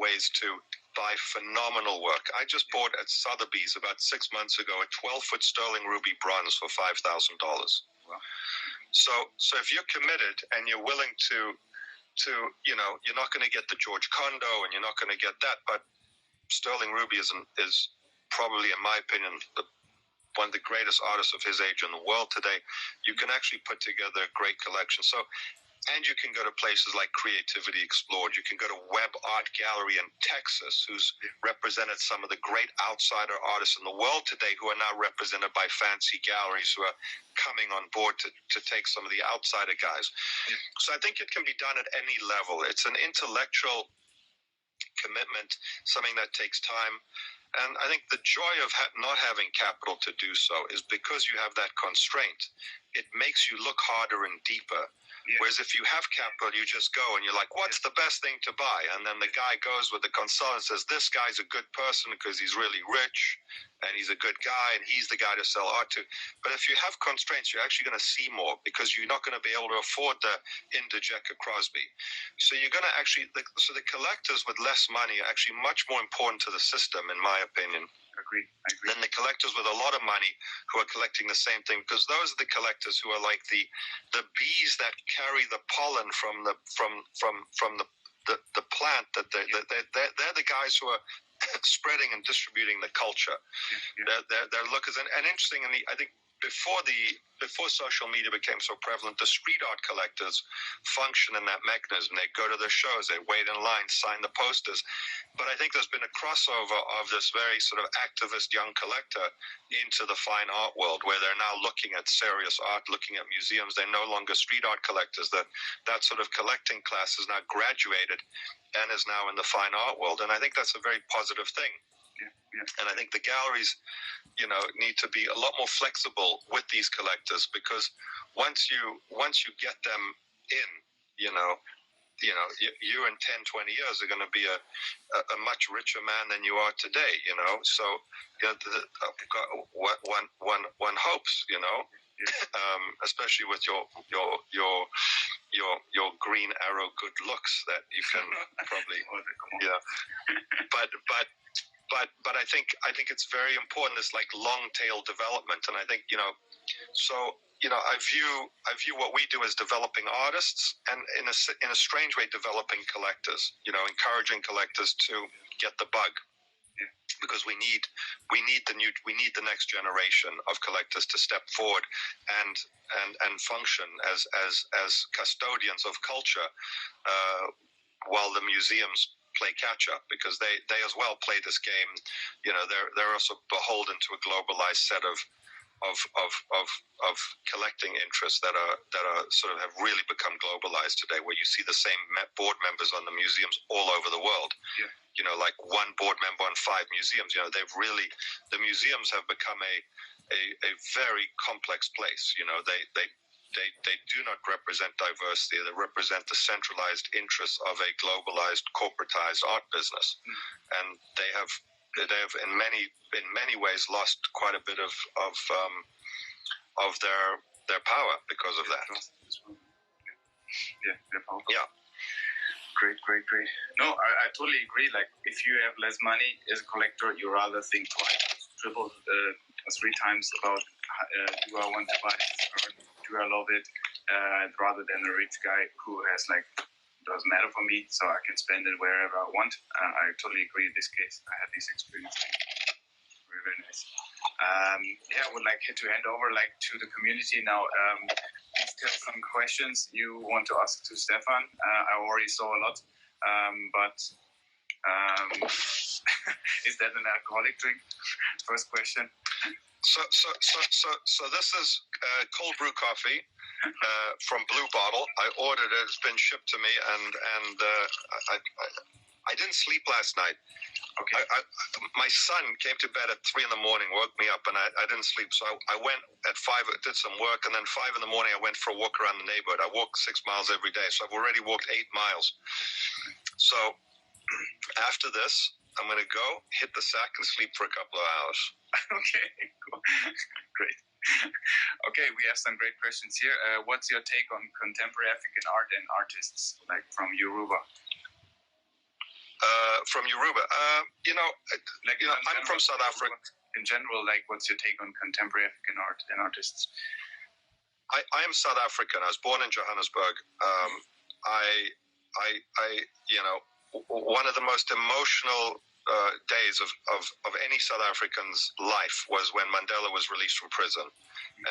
ways to buy phenomenal work. I just bought at Sotheby's about 6 months ago a 12-foot sterling ruby bronze for $5,000. Wow. So if you're committed and you're willing to you're not going to get the George Condo and you're not going to get that, but sterling ruby is probably, in my opinion, one of the greatest artists of his age in the world today. You can actually put together a great collection. And you can go to places like Creativity Explored. You can go to Web Art Gallery in Texas, who's represented some of the great outsider artists in the world today, who are now represented by fancy galleries who are coming on board to take some of the outsider guys. So I think it can be done at any level. It's an intellectual commitment, something that takes time. And I think the joy of not having capital to do so is because you have that constraint. It makes you look harder and deeper. Yeah. Whereas if you have capital, you just go and you're like, what's the best thing to buy? And then the guy goes with the consultant and says, this guy's a good person because he's really rich and he's a good guy and he's the guy to sell art to. But if you have constraints, you're actually going to see more because you're not going to be able to afford the Indijeka Crosby. So you're going to actually, so the collectors with less money are actually much more important to the system, in my opinion. I agree. Than the collectors with a lot of money who are collecting the same thing, because those are the collectors who are like the bees that carry the pollen from the plant. They're the guys who are spreading and distributing the culture. Yeah. They're lookers. And interesting, I think before social media became so prevalent, the street art collectors function in that mechanism. They go to the shows, they wait in line, sign the posters. But I think there's been a crossover of this very sort of activist young collector into the fine art world, where they're now looking at serious art, looking at museums. They're no longer street art collectors. That sort of collecting class is now graduated and is now in the fine art world. And I think that's a very positive thing. Yeah. And I think the galleries, need to be a lot more flexible with these collectors, because once you get them in, you in 10, 20 years are going to be a much richer man than you are today, So one hopes, especially with your green arrow good looks, that you can probably, yeah. But I think it's very important, this like long tail development, and I think I view what we do as developing artists, and in a strange way developing collectors. Encouraging collectors to get the bug, because we need the next generation of collectors to step forward and function as custodians of culture, while the museums play catch up, because they as well play this game. They're also beholden to a globalized set of collecting interests that are sort of have really become globalized today, where you see the same board members on the museums all over the world. Yeah. Like one board member on 5 museums. The museums have become a very complex place. They do not represent diversity. They represent the centralized interests of a globalized, corporatized art business, and they have in many ways lost quite a bit of their power because of that. Yeah, their power. Yeah. Great. No, I totally agree. Like, if you have less money as a collector, you rather think twice, triple, 3 times about do I want to buy this art? Do I love it? Rather than a rich guy who has doesn't matter for me, so I can spend it wherever I want. I totally agree in this case. I had this experience. Very, very nice. I would like to hand over to the community now. Do have some questions you want to ask to Stefan. I already saw a lot, but is that an alcoholic drink? First question. So this is cold brew coffee from Blue Bottle. I ordered it. It's been shipped to me, and I didn't sleep last night. Okay. My son came to bed at 3 a.m, woke me up, and I didn't sleep. So I went at 5, did some work, and then 5 a.m, I went for a walk around the neighborhood. I walk 6 miles every day, so I've already walked 8 miles. So after this, I'm going to go hit the sack and sleep for a couple of hours. Okay, cool. Great. Okay, we have some great questions here. What's your take on contemporary African art and artists like from Yoruba? From Yoruba, I'm from South Africa. In general, like, what's your take on contemporary African art and artists? I am South African. I was born in Johannesburg. One of the most emotional days of any South African's life was when Mandela was released from prison.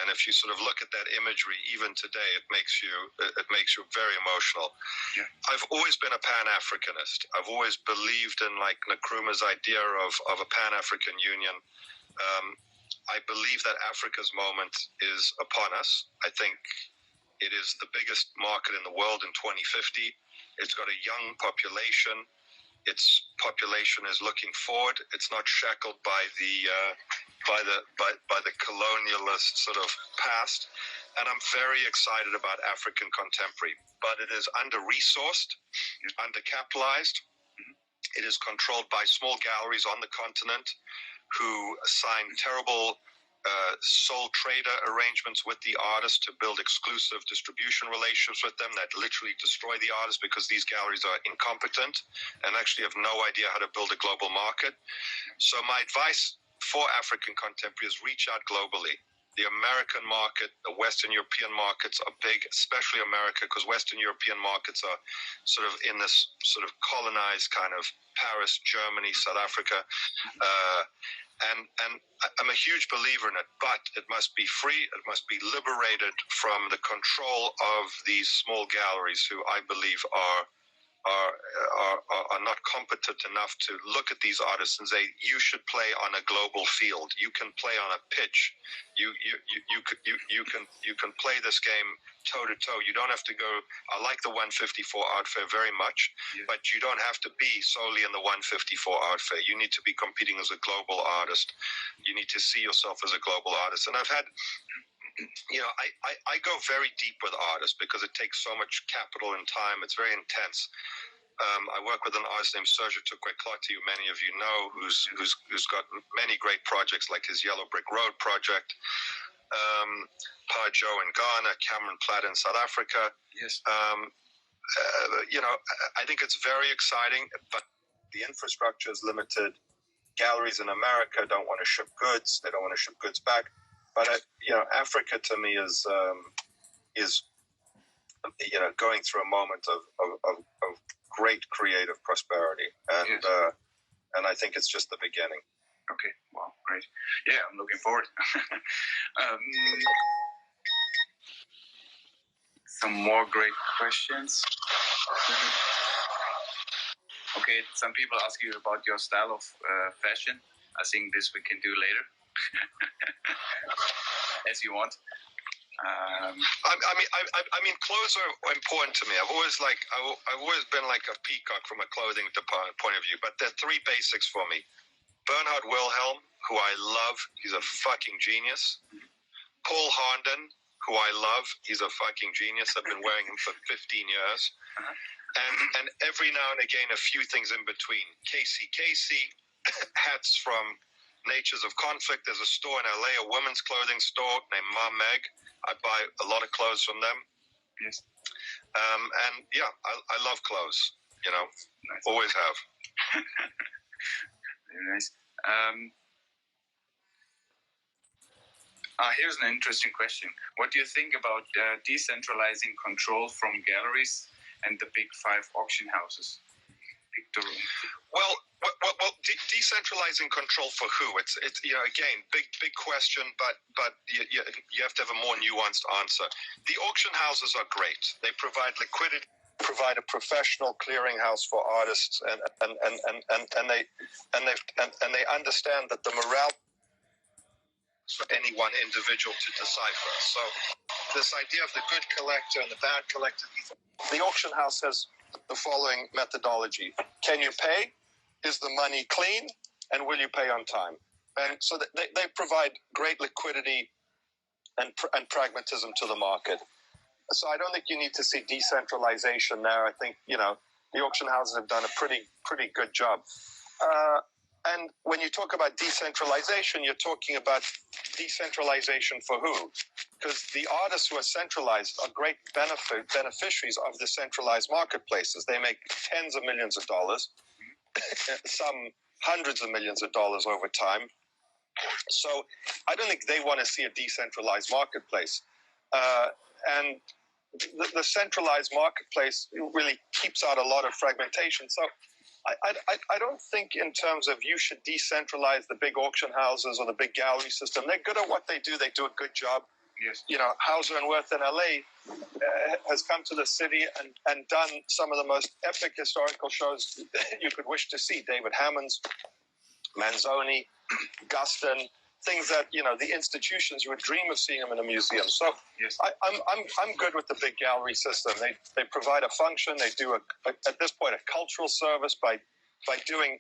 And if you sort of look at that imagery, even today, it makes you very emotional. Yeah. I've always been a Pan-Africanist. I've always believed in like Nkrumah's idea of a Pan-African Union. I believe that Africa's moment is upon us. I think it is the biggest market in the world in 2050. It's got a young population. Its population is looking forward. It's not shackled by the colonialist sort of past. And I'm very excited about African contemporary. But it is under-resourced, undercapitalized. It is controlled by small galleries on the continent who sign terrible sole trader arrangements with the artists to build exclusive distribution relationships with them that literally destroy the artists because these galleries are incompetent and actually have no idea how to build a global market. So my advice for African contemporary is reach out globally. The American market, the Western European markets are big, especially America, because Western European markets are sort of in this sort of colonized kind of Paris, Germany, South Africa. And I'm a huge believer in it, but it must be free. It must be liberated from the control of these small galleries who I believe are not competent enough to look at these artists and say, you should play on a global field. You can play on a pitch. You can play this game toe to toe. You don't have to go. I like the 154 art fair very much, but you don't have to be solely in the 154 art fair. You need to be competing as a global artist. You need to see yourself as a global artist. And I've had, I go very deep with artists because it takes so much capital and time. It's very intense. I work with an artist named Serge Tukwe-Klati, who many of you know, who's got many great projects like his Yellow Brick Road project. Pa Joe in Ghana, Cameron Platt in South Africa. Yes. I think it's very exciting, but the infrastructure is limited. Galleries in America don't want to ship goods. They don't want to ship goods back. But Africa to me is going through a moment of great creative prosperity, and I think it's just the beginning. Okay, wow, great. Yeah, I'm looking forward. Some more great questions. Okay, some people ask you about your style of fashion. I think this we can do later, as you want. I mean, clothes are important to me. I've always been like a peacock from a clothing department point of view. But there are three basics for me: Bernhard Wilhelm, who I love, he's a fucking genius. Paul Harnden, who I love, he's a fucking genius. I've been wearing him for 15 years. And every now and again, a few things in between. Casey, hats from Natures of Conflict. There's a store in LA, a women's clothing store named Ma Meg. I buy a lot of clothes from them. Yes. And yeah, I love clothes, Nice. Always have. Very nice. Here's an interesting question. What do you think about decentralizing control from galleries and the big 5 auction houses? Victor? Well, decentralizing control for who? It's again big question, but you have to have a more nuanced answer. The auction houses are great. They provide liquidity, provide a professional clearinghouse for artists, and they understand that the morale for any one individual to decipher. So this idea of the good collector and the bad collector, the auction house has the following methodology: can you pay? Is the money clean? And will you pay on time? And so they provide great liquidity and pragmatism to the market. So I don't think you need to see decentralization there. I think, the auction houses have done a pretty good job. And when you talk about decentralization, you're talking about decentralization for who? Because the artists who are centralized are great beneficiaries of the centralized marketplaces. They make tens of millions of dollars, some hundreds of millions of dollars over time. So I don't think they want to see a decentralized marketplace. And the centralized marketplace really keeps out a lot of fragmentation. So I don't think in terms of you should decentralize the big auction houses or the big gallery system. They're good at what they do. They do a good job. Yes. Hauser and Wirth in LA has come to the city and done some of the most epic historical shows you could wish to see. David Hammond's, Manzoni, Guston, things that the institutions would dream of seeing them in a museum. So yes. I'm good with the big gallery system. They provide a function. They do at this point a cultural service by doing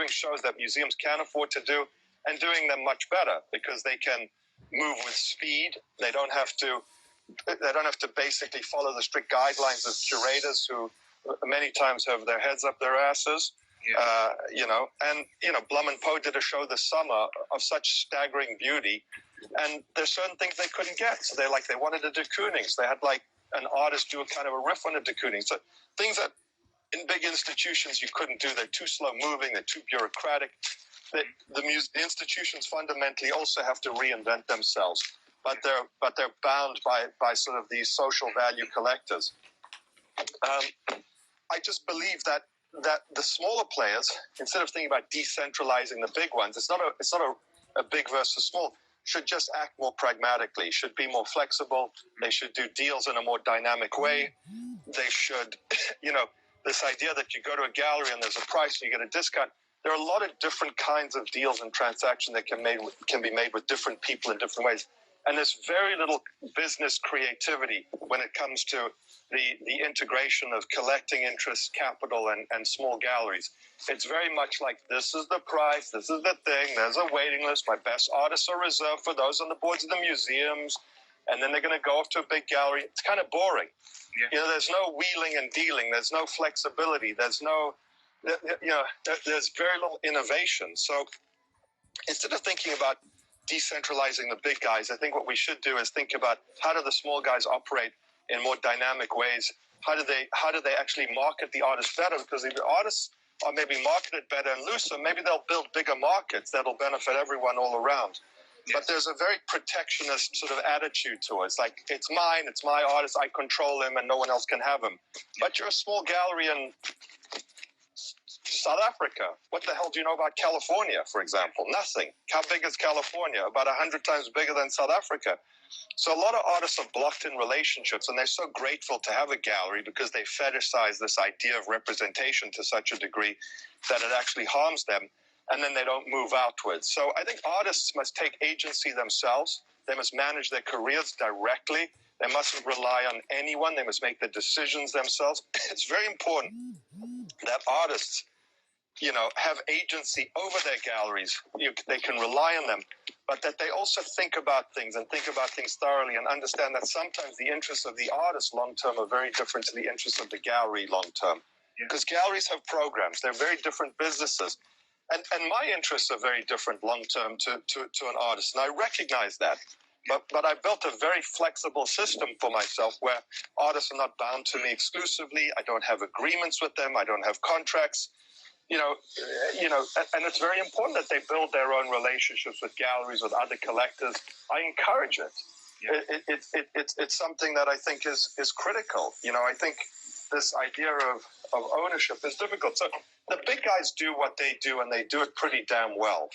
shows that museums can't afford to do, and doing them much better because they can move with speed. They don't have to basically follow the strict guidelines of curators who many times have their heads up their asses. And Blum and Poe did a show this summer of such staggering beauty, and there's certain things they couldn't get. So they wanted to do Koonings. They had an artist do a kind of a riff on a de Kooning. So things that in big institutions you couldn't do. They're too slow moving. They're too bureaucratic. The institutions fundamentally also have to reinvent themselves, but they're bound by sort of these social value collectors. I just believe that the smaller players, instead of thinking about decentralizing the big ones, it's not a big versus small, should just act more pragmatically, should be more flexible. They should do deals in a more dynamic way. They should, this idea that you go to a gallery and there's a price and you get a discount. There are a lot of different kinds of deals and transactions that can be made with different people in different ways. And there's very little business creativity when it comes to the integration of collecting interest, capital, and small galleries. It's very much like, this is the price, this is the thing, there's a waiting list, my best artists are reserved for those on the boards of the museums, and then they're going to go off to a big gallery. It's kind of boring. Yeah. There's no wheeling and dealing, there's no flexibility, there's very little innovation. So instead of thinking about decentralizing the big guys, I think what we should do is think about, how do the small guys operate in more dynamic ways? How do they actually market the artists better? Because if the artists are maybe marketed better and looser, maybe they'll build bigger markets that'll benefit everyone all around. Yes. But there's a very protectionist sort of attitude to it. It's like, it's mine, it's my artist, I control him, and no one else can have him. But you're a small gallery in South Africa. What the hell do you know about California, for example? Nothing. How big is California? About 100 times bigger than South Africa. So a lot of artists are blocked in relationships, and they're so grateful to have a gallery because they fetishize this idea of representation to such a degree that it actually harms them, and then they don't move outwards. So I think artists must take agency themselves. They must manage their careers directly. They mustn't rely on anyone. They must make the decisions themselves. It's very important that artists, have agency over their galleries. They can rely on them, but that they also think about things thoroughly, and understand that sometimes the interests of the artist long-term are very different to the interests of the gallery long-term. Because galleries have programs. They're very different businesses. And my interests are very different long-term to an artist, and I recognize that. But I built a very flexible system for myself where artists are not bound to me exclusively. I don't have agreements with them. I don't have contracts. And it's very important that they build their own relationships with galleries, with other collectors. I encourage it. Yeah. It's something that I think is critical. I think this idea ownership is difficult. So the big guys do what they do, and they do it pretty damn well.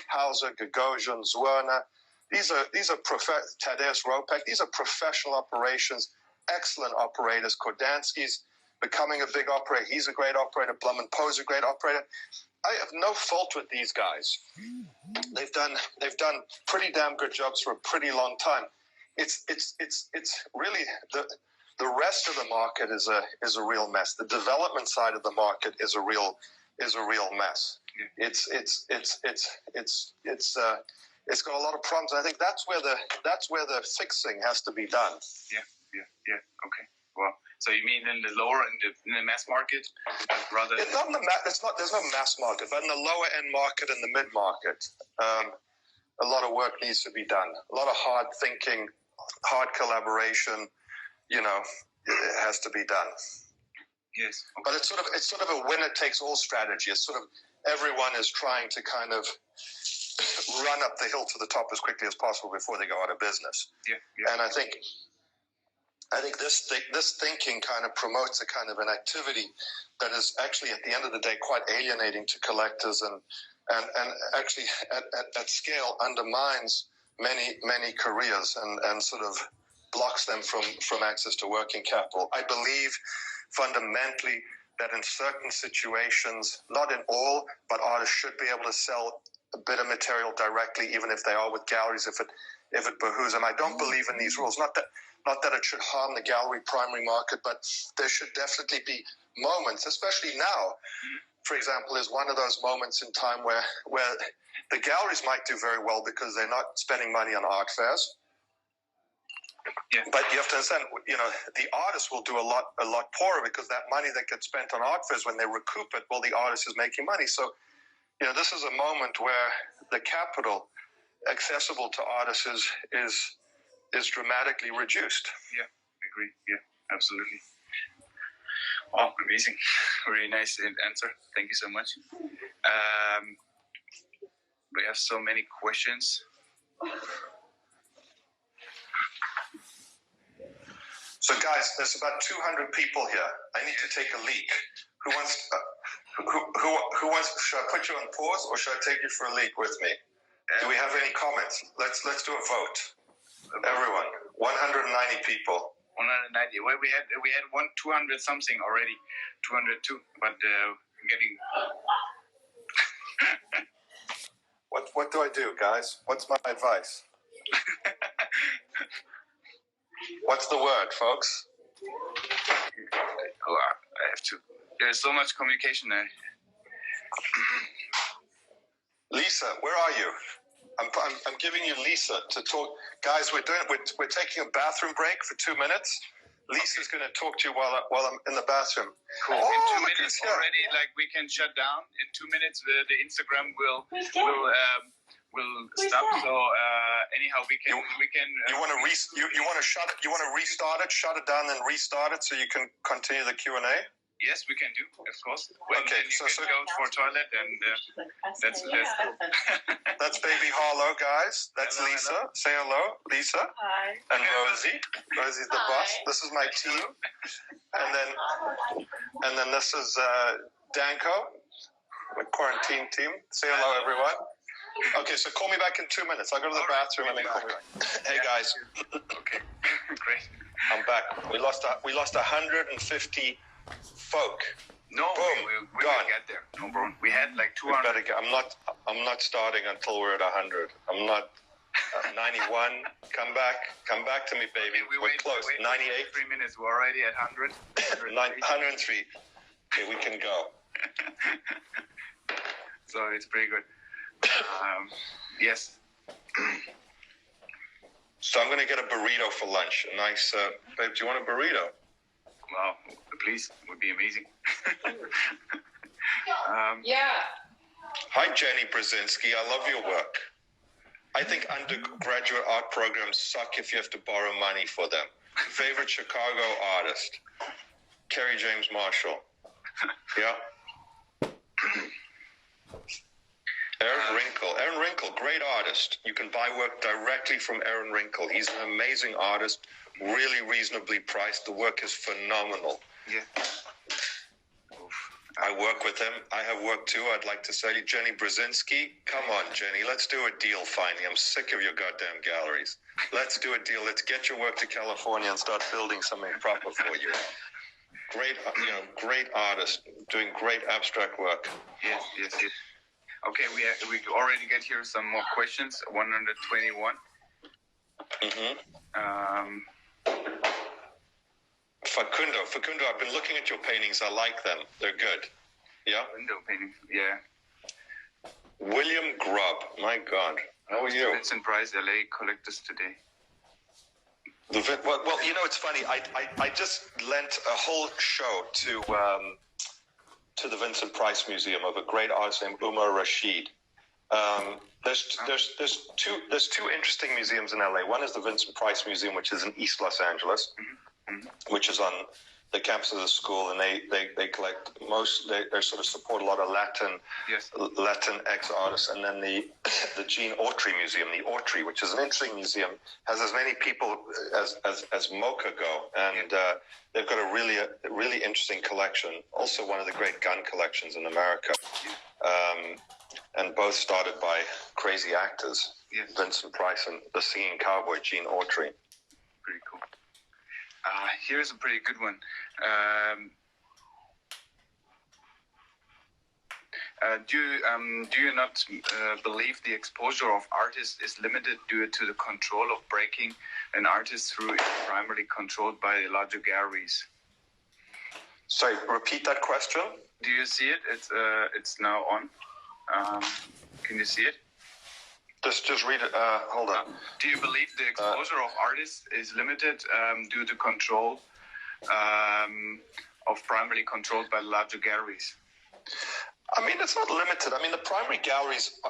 Hauser, Gagosian, Zwerner. These are Tadeusz Ropek. These are professional operations, excellent operators. Kordansky's becoming a big operator. He's a great operator. Blumenpo's a great operator. I have no fault with these guys. They've done pretty damn good jobs for a pretty long time. It's really the rest of the market is a real mess. The development side of the market is a real mess. It's got a lot of problems. I think that's where the fixing has to be done. Yeah. Okay. Well, so you mean in the lower in the mass market, rather? It's not in the there's no mass market, but in the lower end market and the mid market, a lot of work needs to be done. A lot of hard thinking, hard collaboration. It has to be done. Yes. Okay. But it's sort of a winner takes all strategy. It's sort of everyone is trying to kind of run up the hill to the top as quickly as possible before they go out of business. Yeah. And I think this thinking kind of promotes a kind of an activity that is actually at the end of the day quite alienating to collectors and actually at scale undermines many careers and sort of blocks them from access to working capital. I believe fundamentally that in certain situations, not in all, but artists should be able to sell a bit of material directly, even if they are with galleries, if it behooves them. I don't believe in these rules. Not that it should harm the gallery primary market, but there should definitely be moments, especially now, for example, is one of those moments in time where the galleries might do very well because they're not spending money on art fairs. Yeah. But you have to understand, the artist will do a lot poorer because that money that gets spent on art fairs, when they recoup it, well, the artist is making money. So, this is a moment where the capital accessible to artists is dramatically reduced. Yeah, agree. Yeah, absolutely. Oh, amazing. Really nice answer. Thank you so much. We have so many questions. So, guys, there's about 200 people here. I need to take a leak. Who wants? Who wants? Should I put you on pause, or should I take you for a leak with me? Do we have any comments? Let's do a vote. Everyone, 190 people. 190. Well, we had 200 something already, 202. But getting. What do I do, guys? What's my advice? What's the word, folks? Oh, I have to. There's so much communication there. Lisa, where are you? I'm giving you Lisa to talk. Guys, we're taking a bathroom break for 2 minutes. Lisa's going to talk to you while I'm in the bathroom. Cool. In 2 minutes already, we can shut down. In 2 minutes, the Instagram will stop. So anyhow, we can. You want to shut it? You want to restart it? Shut it down and restart it so you can continue the Q&A. Yes, we can do, of course. Okay, so go for toilet and that's that's Baby Harlow, guys. That's hello, Lisa. hello. Say hello, Lisa. Hi. And Rosie. Rosie's the boss. This is my team. And then this is Danko, the quarantine team. Say hello, everyone. Okay, so call me back in 2 minutes. I'll go to the bathroom and then call me back. Hey guys. Okay, great. I'm back. We lost 150 folk. No, boom, we will get there. No problem. We had 200. I'm not starting until we're at 100. I'm not 91. Come back to me, baby. Okay, we're close. 98. 3 minutes. We're already at 100. 103. Okay, we can go. So it's pretty good. Yes. So I'm going to get a burrito for lunch. A nice, babe, do you want a burrito? Wow, please, it would be amazing. Yeah. Hi, Jenny Brzezinski. I love your work. I think undergraduate art programs suck if you have to borrow money for them. Favorite Chicago artist? Kerry James Marshall. Yeah. Aaron Wrinkle, great artist. You can buy work directly from Aaron Wrinkle. He's an amazing artist, really reasonably priced. The work is phenomenal. Yeah. I work with him. I have work too. I'd like to say Jenny Brzezinski. Come on, Jenny. Let's do a deal finally. I'm sick of your goddamn galleries. Let's do a deal. Let's get your work to California and start building something proper for you. Great artist, doing great abstract work. Yes. Okay, we already get here some more questions. 121. Facundo, I've been looking at your paintings. I like them. They're good. Yeah? Window paintings, yeah. William Grubb, my God. How are you? Vincent Price, LA Collectors Today. Well, it's funny. I just lent a whole show to the Vincent Price Museum of a great artist named Umar Rashid. There's two interesting museums in LA. One is the Vincent Price Museum, which is in East Los Angeles, which is on the campus of the school, and they collect they sort of support a lot of Latin ex-artists. And then the Gene Autry Museum, the Autry, which is an interesting museum, has as many people as MoCA go, and they've got a really interesting collection. Also, one of the great gun collections in America, and both started by crazy actors, Vincent Price and the singing cowboy Gene Autry. Pretty cool. Here's a pretty good one. Do you not believe the exposure of artists is limited due to the control of breaking an artist through is primarily controlled by larger galleries? Sorry, repeat that question. Do you see it? It's now on. Can you see it? Just read it. Hold on. Do you believe the exposure of artists is limited due to control of primarily controlled by larger galleries? I mean, it's not limited. I mean, the primary galleries,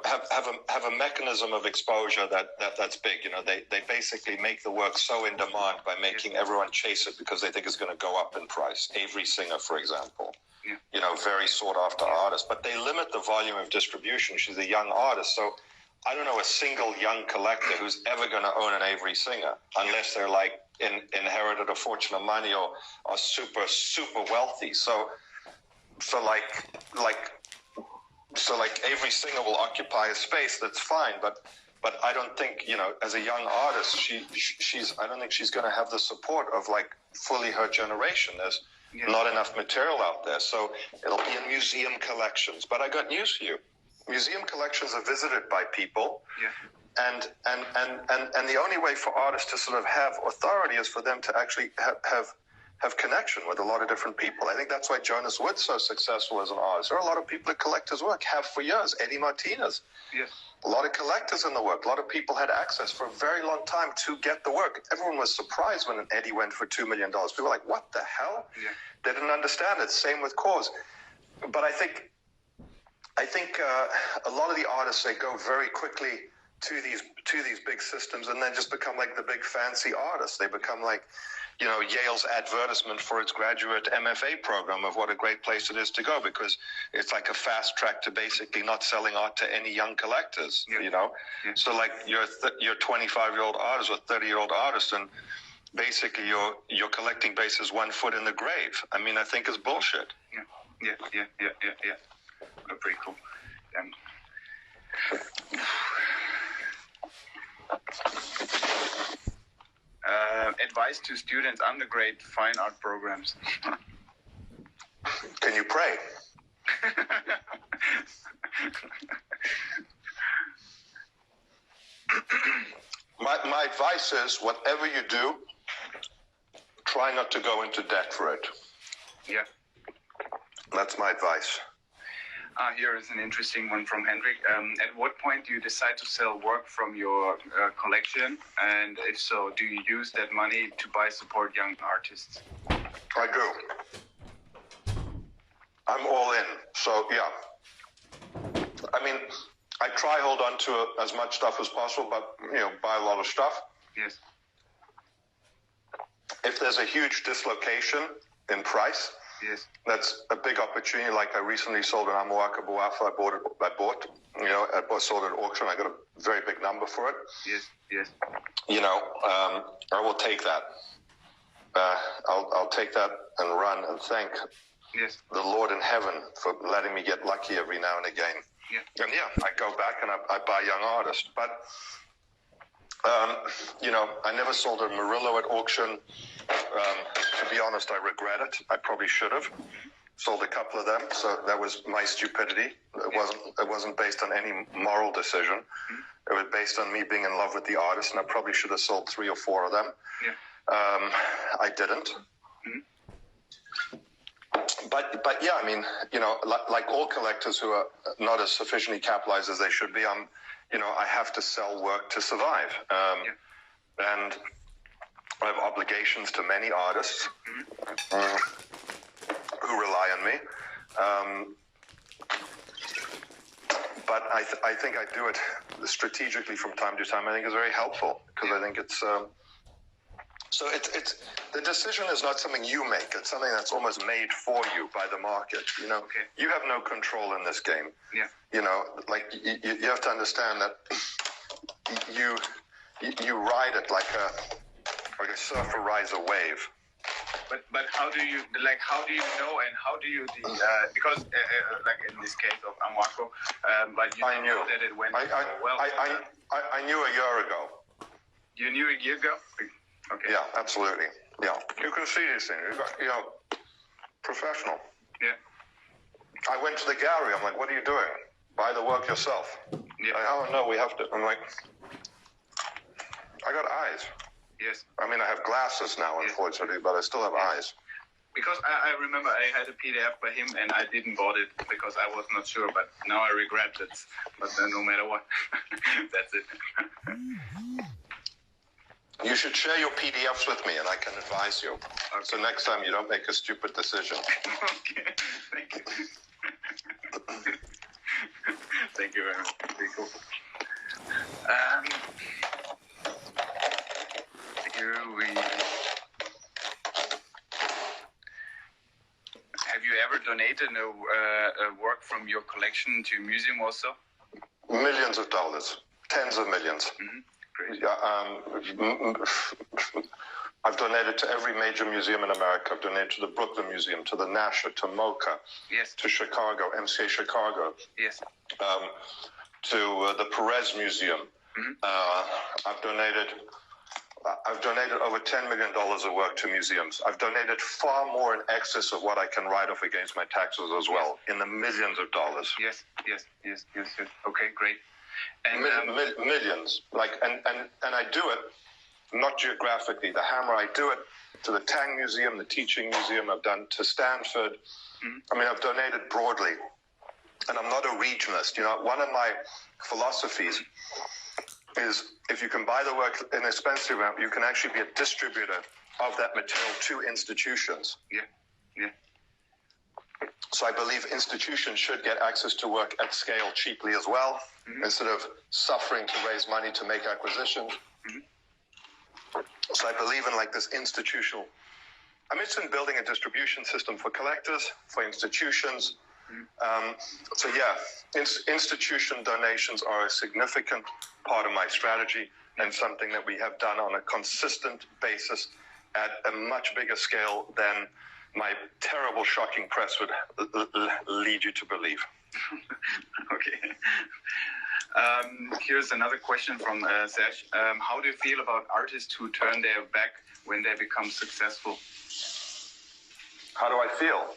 have a mechanism of exposure that's big. They basically make the work so in demand by making everyone chase it because they think it's going to go up in price. Avery Singer, for example, very sought after artist, but they limit the volume of distribution. She's a young artist, so I don't know a single young collector who's ever going to own an Avery Singer unless they're like inherited a fortune of money or are super wealthy. So Avery Singer will occupy a space that's fine, but I don't think as a young artist I don't think she's going to have the support of like fully her generation. There's not enough material out there, so it'll be in museum collections. But I got news for you. Museum collections are visited by people, and the only way for artists to sort of have authority is for them to actually have connection with a lot of different people. I think that's why Jonas Wood's so successful as an artist. There are a lot of people that collect his work, have for years. Eddie Martinez. Yes. A lot of collectors in the work. A lot of people had access for a very long time to get the work. Everyone was surprised when an Eddie went for $2 million. People were like, what the hell? Yeah. They didn't understand it. Same with Cause. But I think a lot of the artists, they go very quickly to these big systems and then just become like the big fancy artists. They become like, Yale's advertisement for its graduate MFA program of what a great place it is to go, because it's like a fast track to basically not selling art to any young collectors, So like you're 25-year-old artist or 30-year-old artist, and basically your collecting base is 1 foot in the grave. I mean, I think it's bullshit. Yeah. Pretty cool. Advice to students undergrad fine art programs. Can you pray? My advice is, whatever you do, try not to go into debt for it. Yeah. That's my advice. Here is an interesting one from Hendrik. At what point do you decide to sell work from your collection? And if so, do you use that money to support young artists? I do. I'm all in. So, yeah. I mean, I try hold on to as much stuff as possible, but, buy a lot of stuff. Yes. If there's a huge dislocation in price, yes, that's a big opportunity. Like I recently sold an Amoaka Buafa. I sold it at auction. I got a very big number for it. Yes. I will take that. I'll take that and run and thank the Lord in heaven for letting me get lucky every now and again. Yeah. And I go back and I buy young artists. But, I never sold a Murillo at auction. To be honest, I regret it. I probably should have. Sold a couple of them, so that was my stupidity. It wasn't based on any moral decision. It was based on me being in love with the artist, and I probably should have sold 3 or 4 of them. I didn't. But yeah, I mean, like all collectors who are not as sufficiently capitalized as they should be, I have to sell work to survive. And I have obligations to many artists who rely on me. But I think I do it strategically from time to time. I think it's very helpful because I think it's... So it's the decision is not something you make. It's something that's almost made for you by the market. You have no control in this game. You have to understand that you ride it like a surfer rides a wave. But how do you know, and how do you because like in this case of Amwako, but I knew that it went well. I knew a year ago. You knew a year ago? Okay. Yeah, absolutely. Yeah, you can see these things. Professional. Yeah. I went to the gallery. I'm like, what are you doing? Buy the work yourself. Yeah. Oh no, we have to. I'm like, I got eyes. Yes. I mean, I have glasses now, unfortunately, but I still have eyes. Because I remember I had a PDF by him and I didn't bought it because I was not sure, but now I regret it. But no matter what, that's it. You should share your PDFs with me and I can advise you. Okay. So next time you don't make a stupid decision. Okay, thank you. Thank you very much. Very cool. Have you ever donated a work from your collection to a museum also? Millions of dollars, tens of millions. Great. I've donated to every major museum in America. I've donated to the Brooklyn Museum, to the Nasher, to MoCA, to Chicago, MCA Chicago, to the Perez Museum. I've donated over $10 million of work to museums. I've donated far more in excess of what I can write off against my taxes as well, in the millions of dollars. Yes. Okay, great. And millions. And I do it not geographically. The Hammer, I do it to the Tang Museum, the Teaching Museum. I've done to Stanford. I mean, I've donated broadly, and I'm not a regionalist. One of my philosophies is if you can buy the work in an expensive amount, you can actually be a distributor of that material to institutions. Yeah. So I believe institutions should get access to work at scale cheaply as well, instead of suffering to raise money to make acquisitions. So I believe in this institutional. I'm interested in building a distribution system for collectors, for institutions. Institution donations are a significant part of my strategy and something that we have done on a consistent basis at a much bigger scale than my terrible, shocking press would lead you to believe. Okay. Here's another question from Serge. How do you feel about artists who turn their back when they become successful? How do I feel?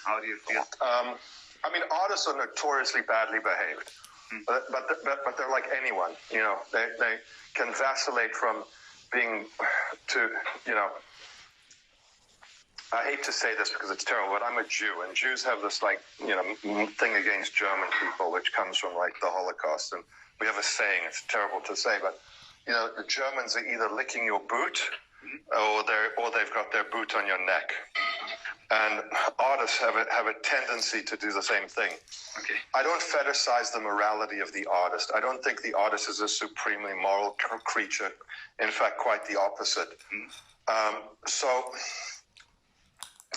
How do you feel? I mean, artists are notoriously badly behaved, but they're like anyone. They can vacillate from being to, I hate to say this because it's terrible, but I'm a Jew, and Jews have this thing against German people, which comes from the Holocaust. And we have a saying, it's terrible to say, but the Germans are either licking your boot or they've got their boot on your neck. And artists have a tendency to do the same thing. Okay. I don't fetishize the morality of the artist. I don't think the artist is a supremely moral creature. In fact, quite the opposite. So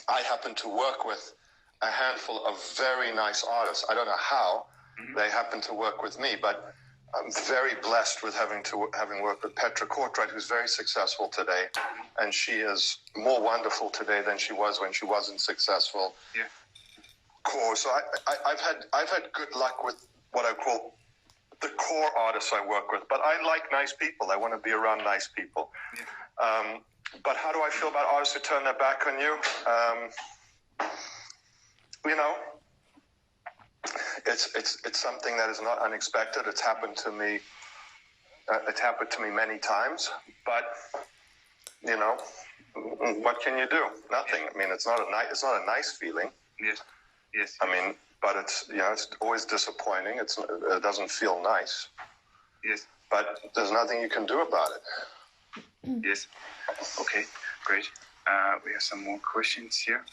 I happen to work with a handful of very nice artists. I don't know how they happen to work with me, but I'm very blessed with having worked with Petra Kortright, who's very successful today, and she is more wonderful today than she was when she wasn't successful. Yeah. Core. So I've had good luck with what I call the core artists I work with, but I like nice people. I want to be around nice people. Yeah. But how do I feel about artists who turn their back on you? You know, it's something that is not unexpected. It's happened to me. It's happened to me many times. But you know, what can you do? Nothing. I mean, it's not a nice feeling. Yes. Yes. I mean, but it's it's always disappointing. It doesn't feel nice. Yes. But there's nothing you can do about it. Yes. Okay. Great. We have some more questions here.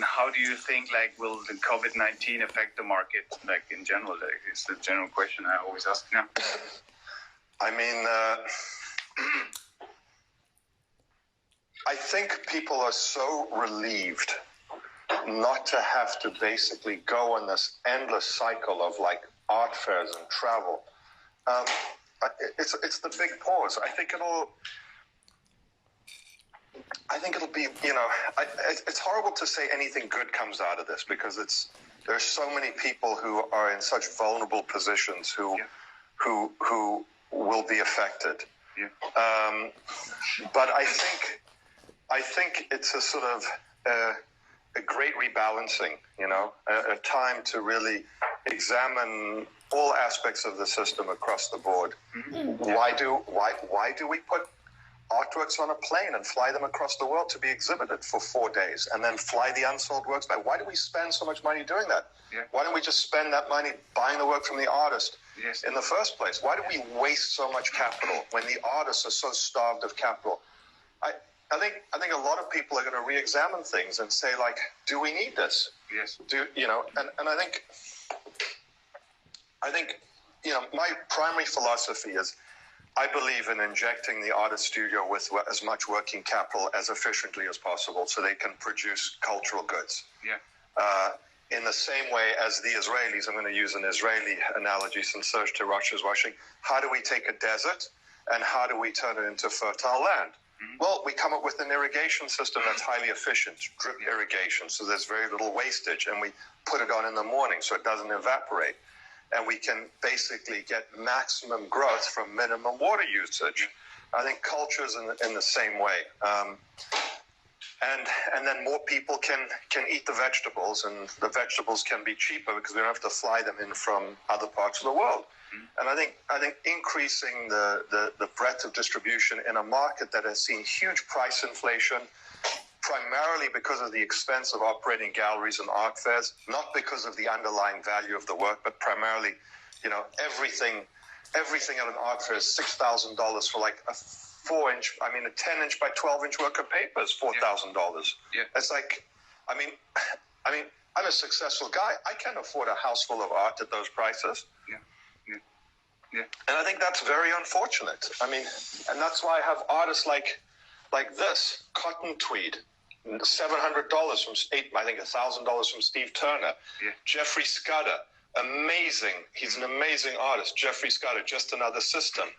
How do you think, like, will the COVID-19 affect the market, like, in general? Like, it's the general question I always ask now. I mean, I think people are so relieved not to have to basically go on this endless cycle of like art fairs and travel. It's the big pause. I think it'll be, you know, it's horrible to say anything good comes out of this because there's so many people who are in such vulnerable positions who will be affected. Yeah. But I think it's a sort of a great rebalancing, you know, a time to really examine all aspects of the system across the board. Mm-hmm. Why do we put artworks on a plane and fly them across the world to be exhibited for 4 days and then fly the unsold works back? Why do we spend so much money doing that? Yeah. Why don't we just spend that money buying the work from the artist in the first place? Why do we waste so much capital when the artists are so starved of capital? I think a lot of people are going to re-examine things and say, like, do we need this? Yes. And I think, you know, my primary philosophy is I believe in injecting the artist studio with as much working capital as efficiently as possible so they can produce cultural goods. Yeah. In the same way as the Israelis, I'm going to use an Israeli analogy since Serge Tirosh is watching. How do we take a desert and how do we turn it into fertile land? Mm-hmm. Well, we come up with an irrigation system that's highly efficient, drip irrigation, so there's very little wastage, and we put it on in the morning so it doesn't evaporate. And we can basically get maximum growth from minimum water usage. I think culture's in the same way. And then more people can eat the vegetables, and the vegetables can be cheaper because we don't have to fly them in from other parts of the world. And I think increasing the breadth of distribution in a market that has seen huge price inflation, primarily because of the expense of operating galleries and art fairs, not because of the underlying value of the work, but primarily, you know, everything at an art fair is $6,000 for like a 10-inch by 12-inch work of paper is $4,000. Yeah. It's like, I mean, I'm a successful guy. I can't afford a house full of art at those prices. Yeah. Yeah. And I think that's very unfortunate. I mean, and that's why I have artists like this, Cotton Tweed, $700 from I think $1,000 from Steve Turner. Yeah. Jeffrey Scudder, amazing. He's an amazing artist. Jeffrey Scudder, just another system.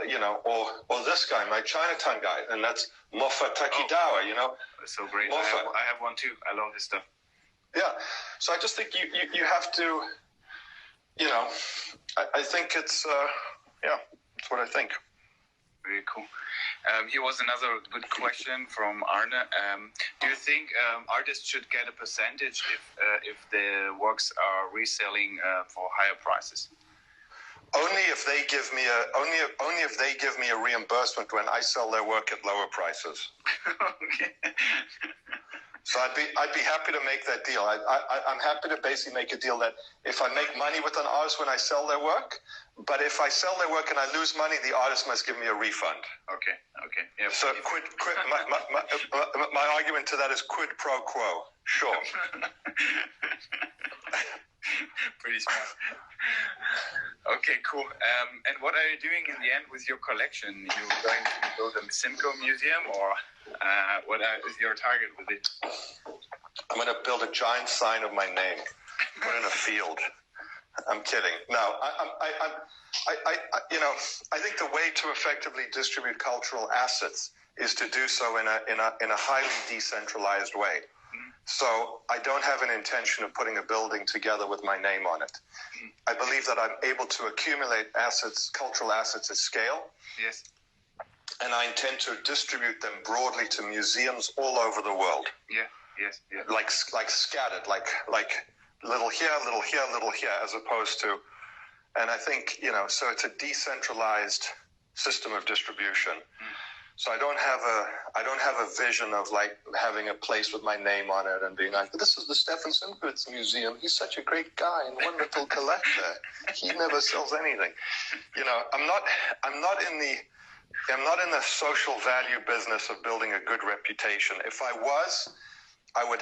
You know, or this guy, my Chinatown guy, and that's Mofa Takidawa, you know. So great. I have one too. I love his stuff. Yeah. So I just think you have to, you know, I think it's, that's what I think. Very cool. Here was another good question from Arne. Do you think artists should get a percentage if the works are reselling for higher prices? Only if they give me a reimbursement when I sell their work at lower prices. Okay. So I'd be happy to make that deal. I'm happy to basically make a deal that if I make money with an artist when I sell their work, but if I sell their work and I lose money, the artist must give me a refund. Okay. Yeah, so my argument to that is quid pro quo. Sure. Pretty smart. Okay, cool. And what are you doing in the end with your collection? You going to build a Simcoe museum or? What is your target with it? I'm going to build a giant sign of my name, put in a field. I'm kidding. No, I think the way to effectively distribute cultural assets is to do so in a highly decentralized way. So I don't have an intention of putting a building together with my name on it. I believe that I'm able to accumulate assets, cultural assets at scale. Yes. And I intend to distribute them broadly to museums all over the world. Yeah. Yes. Yeah. Like scattered, like little here, little here, little here, as opposed to, and I think, so it's a decentralized system of distribution. So I don't have a vision of like having a place with my name on it and being like, this is the Stefan Simchowitz Museum. He's such a great guy and wonderful collector. He never sells anything. I'm not in the social value business of building a good reputation. If I was, I would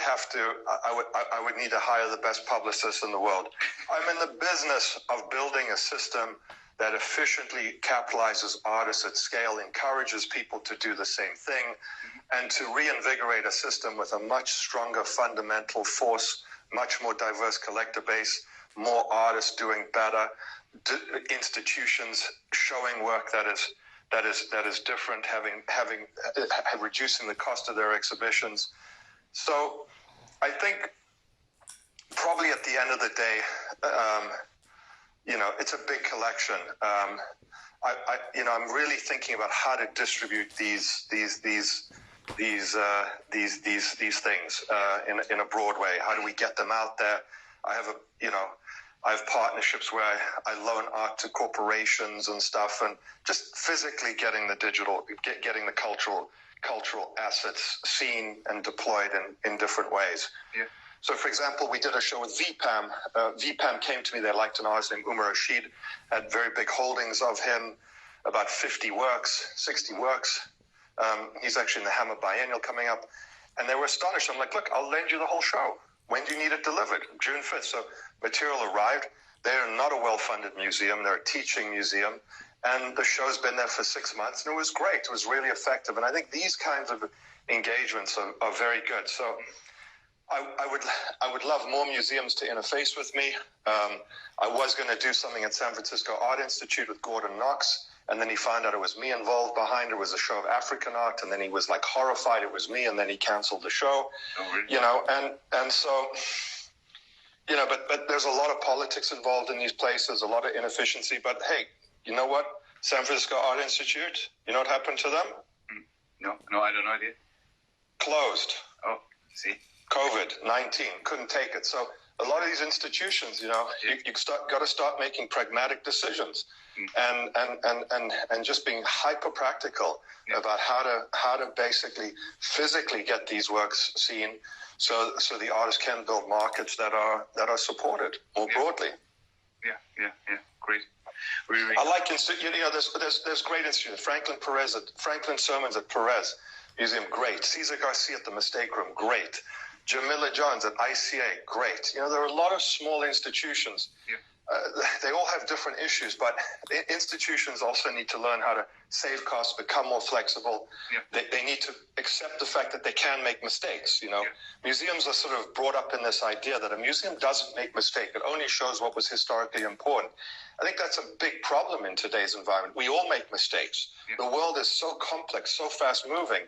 need to hire the best publicist in the world. I'm in the business of building a system that efficiently capitalizes artists at scale, encourages people to do the same thing, and to reinvigorate a system with a much stronger fundamental force, much more diverse collector base, more artists doing better, institutions showing work that is different, reducing the cost of their exhibitions. So I think probably at the end of the day, it's a big collection. I'm really thinking about how to distribute these things in a broad way. How do we get them out there? I have partnerships where I loan art to corporations and stuff, and just physically getting the cultural assets seen and deployed in different ways. Yeah. So, for example, we did a show with VPAM. VPAM came to me. They liked an artist named Umar Rashid, had very big holdings of him, about 50 works, 60 works. He's actually in the Hammer Biennial coming up. And they were astonished. I'm like, look, I'll lend you the whole show. When do you need it delivered? June 5th. So material arrived. They're not a well-funded museum. They're a teaching museum. And the show's been there for 6 months. And it was great. It was really effective. And I think these kinds of engagements are very good. So I would love more museums to interface with me. I was going to do something at San Francisco Art Institute with Gordon Knox, and then he found out it was me involved behind it. It was a show of African art, and then he was like horrified it was me, and then he canceled the show. Oh, really? And so, but there's a lot of politics involved in these places, a lot of inefficiency. But hey, you know what? San Francisco Art Institute, you know what happened to them? No, I don't know idea. Closed. Oh, see. COVID-19, couldn't take it. So a lot of these institutions, you got to start making pragmatic decisions, and just being hyper practical about how to basically physically get these works seen, so the artists can build markets that are supported more broadly. Yeah, great. Really. I like there's great institutions. Franklin Sermons at Perez Museum, great. Cesar Garcia at the Mistake Room, great. Jamila Johns at ICA, great. There are a lot of small institutions. Yeah. They all have different issues, but institutions also need to learn how to save costs, become more flexible. Yeah. They need to accept the fact that they can make mistakes. Yeah. Museums are sort of brought up in this idea that a museum doesn't make mistakes. It only shows what was historically important. I think that's a big problem in today's environment. We all make mistakes. Yeah. The world is so complex, so fast moving,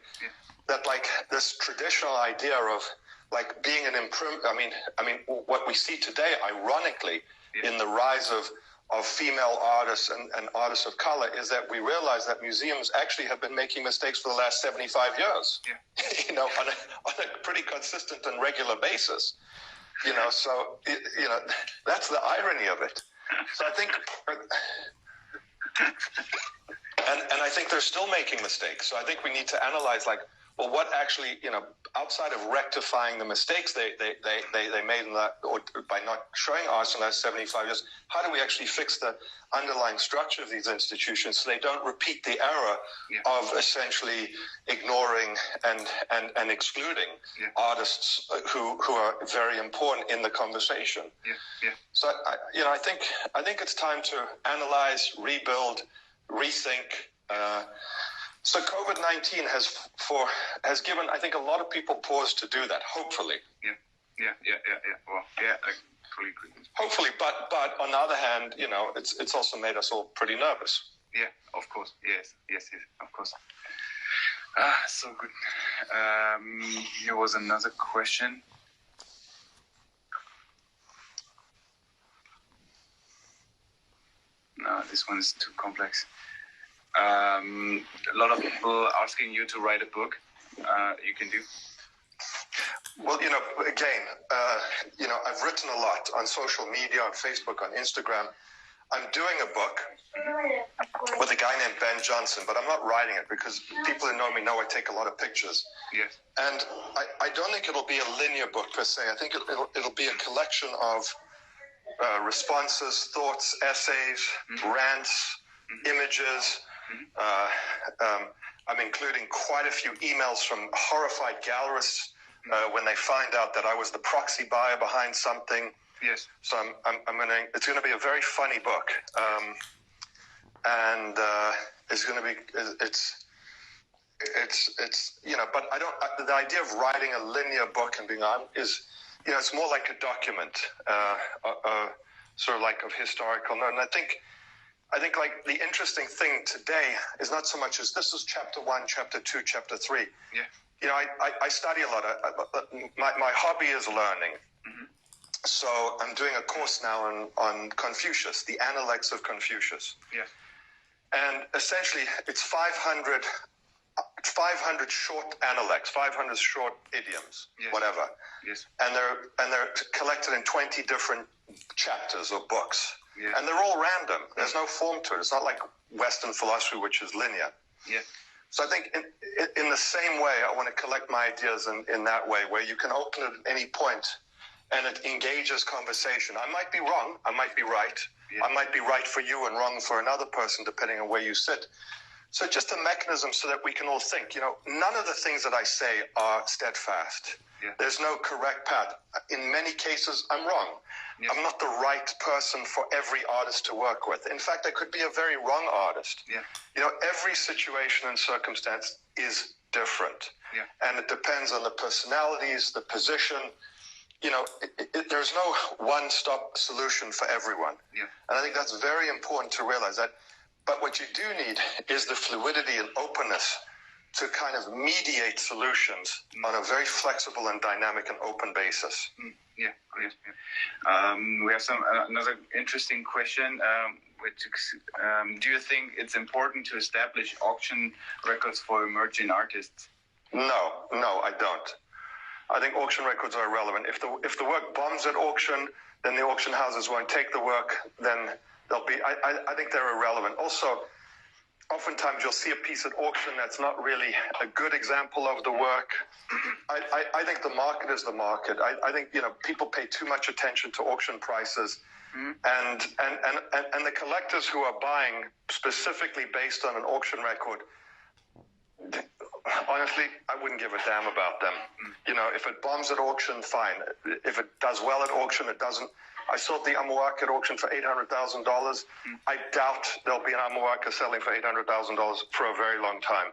that like this traditional idea of like being an improvement. I mean, what we see today, ironically, in the rise of female artists and artists of color, is that we realize that museums actually have been making mistakes for the last 75 years. Yeah. On a pretty consistent and regular basis. So that's the irony of it. So I think, and I think they're still making mistakes. So I think we need to analyze like, well, what actually, outside of rectifying the mistakes they made in that, or by not showing arts in the last 75 years, how do we actually fix the underlying structure of these institutions so they don't repeat the error of essentially ignoring and excluding artists who are very important in the conversation? So I think it's time to analyze, rebuild, rethink. So COVID-19 has given, I think, a lot of people pause to do that. Hopefully. Yeah. Well, yeah, I fully agree. Hopefully, but on the other hand, it's also made us all pretty nervous. Yeah, of course. Yes, of course. So good. Here was another question. No, this one is too complex. A lot of people asking you to write a book. You can do. Well, again, I've written a lot on social media, on Facebook, on Instagram. I'm doing a book with a guy named Ben Johnson, but I'm not writing it because people who know me know I take a lot of pictures. Yes. And I don't think it'll be a linear book per se. I think it'll be a collection of responses, thoughts, essays, rants, images. I'm including quite a few emails from horrified gallerists when they find out that I was the proxy buyer behind something. Yes. So it's going to be a very funny book, and it's going to be But the idea of writing a linear book and being on is, it's more like a document, sort of like of historical note. And I think like the interesting thing today is not so much as this is chapter 1, chapter 2, chapter 3. Yeah. I study a lot. My hobby is learning. Mm-hmm. So I'm doing a course now on Confucius, the Analects of Confucius. Yeah. And essentially, it's 500 short analects, 500 short idioms, whatever. Yes. And they're collected in 20 different chapters or books. Yeah. And they're all random. There's no form to it. It's not like Western philosophy, which is linear. Yeah. So I think in the same way, I want to collect my ideas in that way, where you can open it at any point and it engages conversation. I might be wrong. I might be right. Yeah. I might be right for you and wrong for another person, depending on where you sit. So just a mechanism so that we can all think. None of the things that I say are steadfast. Yeah. There's no correct path. In many cases, I'm wrong. Yeah. I'm not the right person for every artist to work with. In fact, I could be a very wrong artist. Yeah. Every situation and circumstance is different. Yeah. And it depends on the personalities, the position. There's no one-stop solution for everyone. Yeah. And I think that's very important to realize that. But what you do need is the fluidity and openness to kind of mediate solutions on a very flexible and dynamic and open basis. Yeah, great. We have another interesting question, which do you think it's important to establish auction records for emerging artists? No, I don't. I think auction records are irrelevant. If the work bombs at auction, then the auction houses won't take the work. Then they'll be. I think they're irrelevant. Also, oftentimes you'll see a piece at auction that's not really a good example of the work. I think the market is the market. I think people pay too much attention to auction prices, and the collectors who are buying specifically based on an auction record. Honestly, I wouldn't give a damn about them. If it bombs at auction, fine. If it does well at auction, it doesn't. I sold the Amoaka at auction for $800,000. I doubt there'll be an Amoaka selling for $800,000 for a very long time.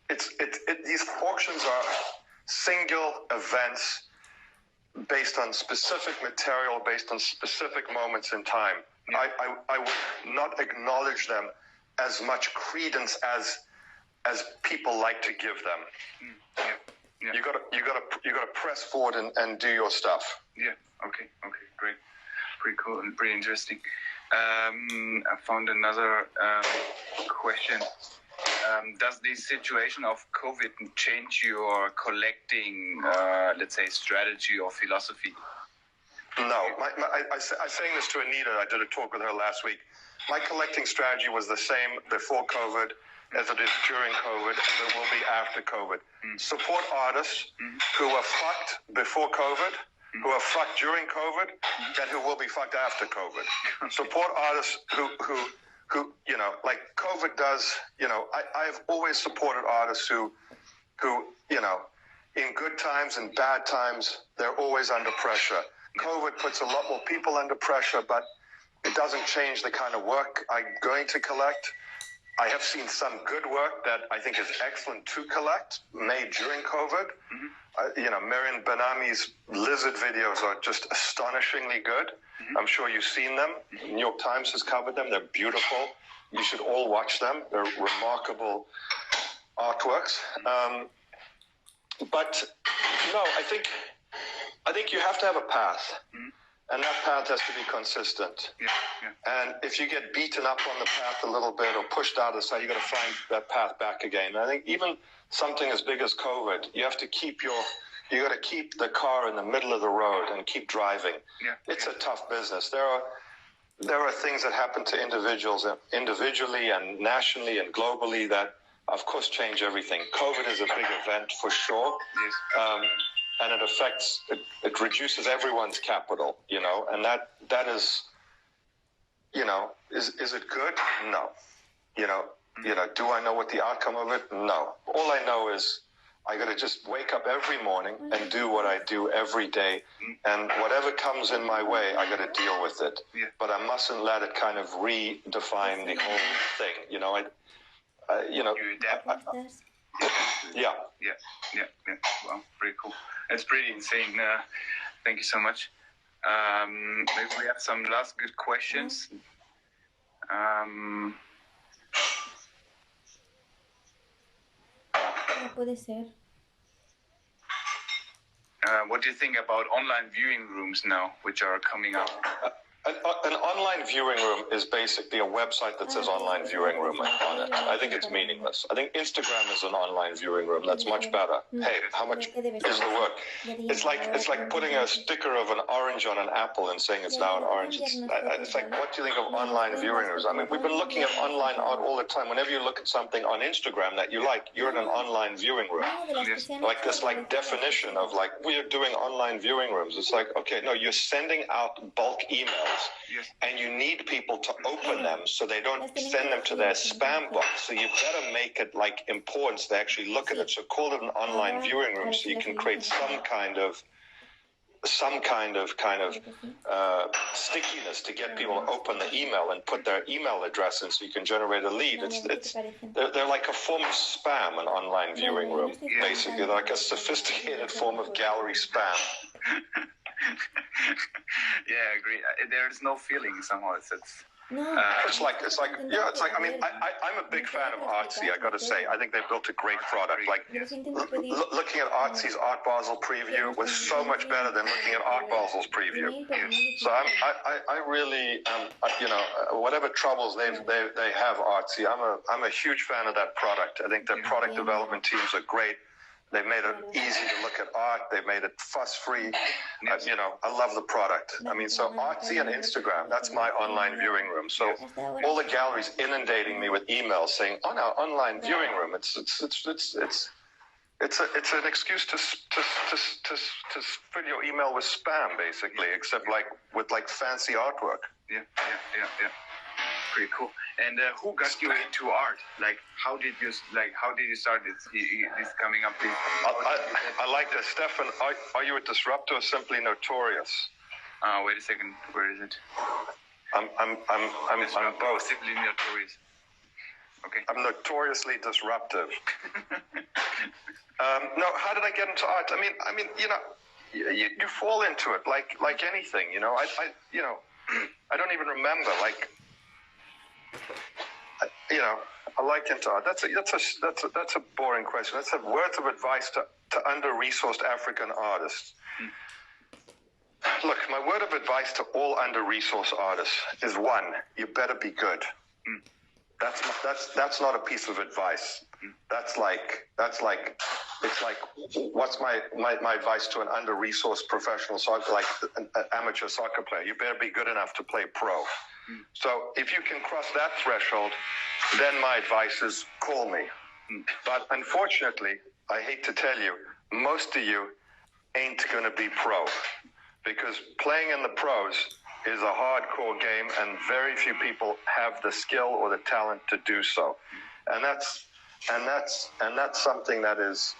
These auctions are single events based on specific material, based on specific moments in time. I would not acknowledge them as much credence as people like to give them. Yeah. You gotta press forward and do your stuff. Yeah. Okay. Great. Pretty cool and pretty interesting. I found another question. Does the situation of COVID change your collecting, let's say, strategy or philosophy? No. I was saying this to Anita. I did a talk with her last week. My collecting strategy was the same before COVID as it is during COVID, as it will be after COVID. Support artists who were fucked before COVID, who are fucked during COVID, and who will be fucked after COVID. Support artists who like COVID does, I've always supported artists who, in good times and bad times, they're always under pressure. COVID puts a lot more people under pressure, but it doesn't change the kind of work I'm going to collect. I have seen some good work that I think is excellent to collect, made during COVID. Marion Benami's lizard videos are just astonishingly good. I'm sure you've seen them. New York Times has covered them. They're beautiful. You should all watch them. They're remarkable artworks. But no, I think you have to have a path. And that path has to be consistent. And if you get beaten up on the path a little bit or pushed out of the side, you got to find that path back again. And I think even something as big as COVID, you have to keep you got to keep the car in the middle of the road and keep driving. It's a tough business. There are things that happen to individuals individually and nationally and globally that, of course, change everything. COVID is a big event for sure. And it affects, it reduces everyone's capital, and that is, is it good? No. Do I know what the outcome of it? No. All I know is I got to just wake up every morning and do what I do every day. And whatever comes in my way, I got to deal with it. But I mustn't let it kind of redefine the whole thing. You adapt. Yeah. Well, pretty cool. It's pretty insane. Thank you so much. Maybe we have some last good questions. Puede ser. What do you think about online viewing rooms now, which are coming up? An online viewing room is basically a website that says online viewing room on it. I think it's meaningless. I think Instagram is an online viewing room. That's much better. Hey, how much is the work? It's like putting a sticker of an orange on an apple and saying it's now an orange. It's like, what do you think of online viewing rooms? I mean, we've been looking at online art all the time. Whenever you look at something on Instagram that you like, you're in an online viewing room. Like this definition of we're doing online viewing rooms. It's like, okay, no, you're sending out bulk emails. And you need people to open them so they don't send them to their spam box. So you better make it important so they actually look at it. So call it an online viewing room so you can create some kind of stickiness to get people to open the email and put their email address in so you can generate a lead. They're like a form of spam, an online viewing room, basically. They're like a sophisticated form of gallery spam. Yeah, I agree. There's no feeling somehow. It's like I mean, I'm a big fan of Artsy. I got to say, I think they built a great product. Looking at Artsy's Art Basel preview was so much better than looking at Art Basel's preview. So I really, whatever troubles they have, Artsy, I'm a huge fan of that product. I think their product development teams are great. They've made it easy to look at art. They've made it fuss-free. I love the product. I mean, so Artsy and Instagram, that's my online viewing room. So all the galleries inundating me with emails saying, "Oh, no, online viewing room." It's an excuse to fill your email with spam, basically, except with fancy artwork. Yeah. Pretty cool. And who got you into art? How did you start this coming up? I like that. Stefan, are you a disruptor or simply notorious? Wait a second. Where is it? I'm both. Simply notorious. Okay. I'm notoriously disruptive. No, how did I get into art? I mean, you fall into it like anything. I don't even remember. I like into art. That's a boring question. That's a words of advice to under-resourced African artists. Look, my word of advice to all under-resourced artists is one: you better be good. That's not a piece of advice. It's like what's my advice to an under-resourced professional soccer, like an amateur soccer player? You better be good enough to play pro. So if you can cross that threshold, then my advice is call me. But unfortunately, I hate to tell you, most of you ain't going to be pro, because playing in the pros is a hardcore game, and very few people have the skill or the talent to do so. And that's something that is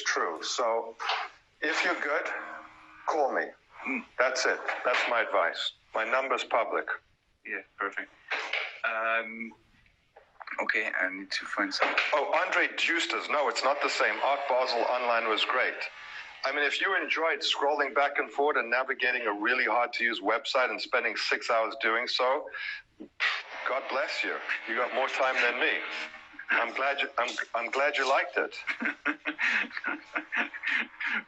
true. So if you're good, call me. That's it. That's my advice. My number's public. Yeah, perfect. Okay, I need to find some. Oh, Andre Justus. No, it's not the same. Art Basel Online was great. I mean, if you enjoyed scrolling back and forth and navigating a really hard-to-use website and spending 6 hours doing so, God bless you. You got more time than me. I'm glad you liked it.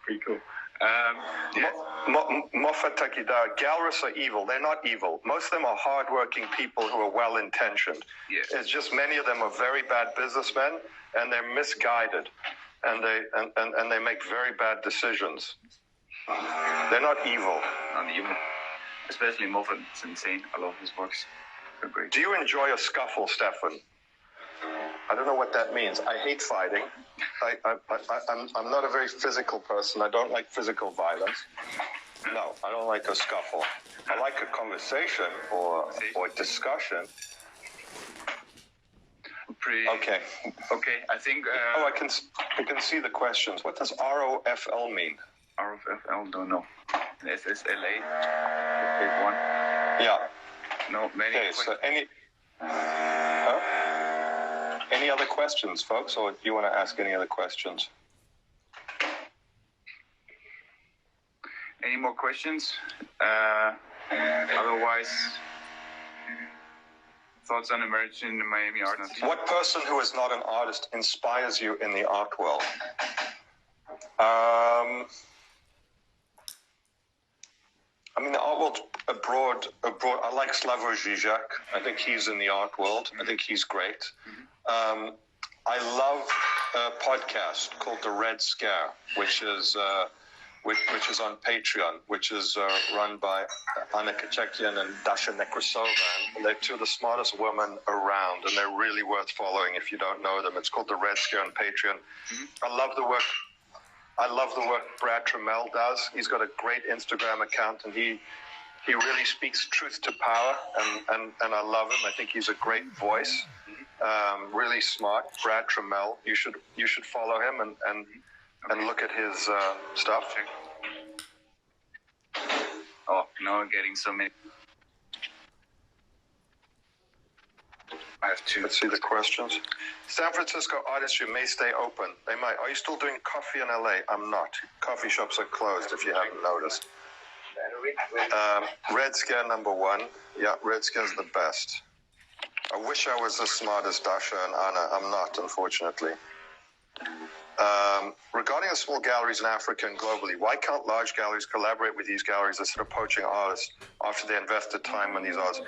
Pretty cool. Moffat Takida, gallerists are evil. They're not evil. Most of them are hardworking people who are well-intentioned. Yes. It's just many of them are very bad businessmen, and they're misguided, and they make very bad decisions. They're not evil. Not evil. Especially Moffat. It's insane. I love his works. They're great. Do you enjoy a scuffle, Stefan? I don't know what that means. I hate fighting. I'm not a very physical person. I don't like physical violence. No, I don't like a scuffle. I like a conversation or discussion. Okay. Okay, I think... I can see the questions. What does ROFL mean? ROFL, don't know. SSLA, big one. Yeah. No, many... Okay, so any other questions, folks, or do you want to ask any other questions? Any more questions? Otherwise, thoughts on emerging in Miami art? What person who is not an artist inspires you in the art world? I mean, the art world abroad. I like Slavoj Žižek. I think he's in the art world. I think he's great. I love a podcast called The Red Scare, which is on Patreon, which is run by Anna Kachekian and Dasha Nekrasova. And they're two of the smartest women around, and they're really worth following if you don't know them. It's called The Red Scare on Patreon. I love the work Brad Trammell does. He's got a great Instagram account, and he really speaks truth to power, and I love him. I think he's a great voice. Really smart, Brad Trammell. You should follow him and look at his stuff. Oh, now I'm getting so many. I have to. Let's see the questions. San Francisco artistry may stay open. They might. Are you still doing coffee in LA? I'm not. Coffee shops are closed, if you haven't noticed. Red Scare #1. Yeah, Red Scare's the best. I wish I was as smart as Dasha and Anna. I'm not, unfortunately. Regarding the small galleries in Africa and globally, why can't large galleries collaborate with these galleries instead of poaching artists after they invested time in these artists?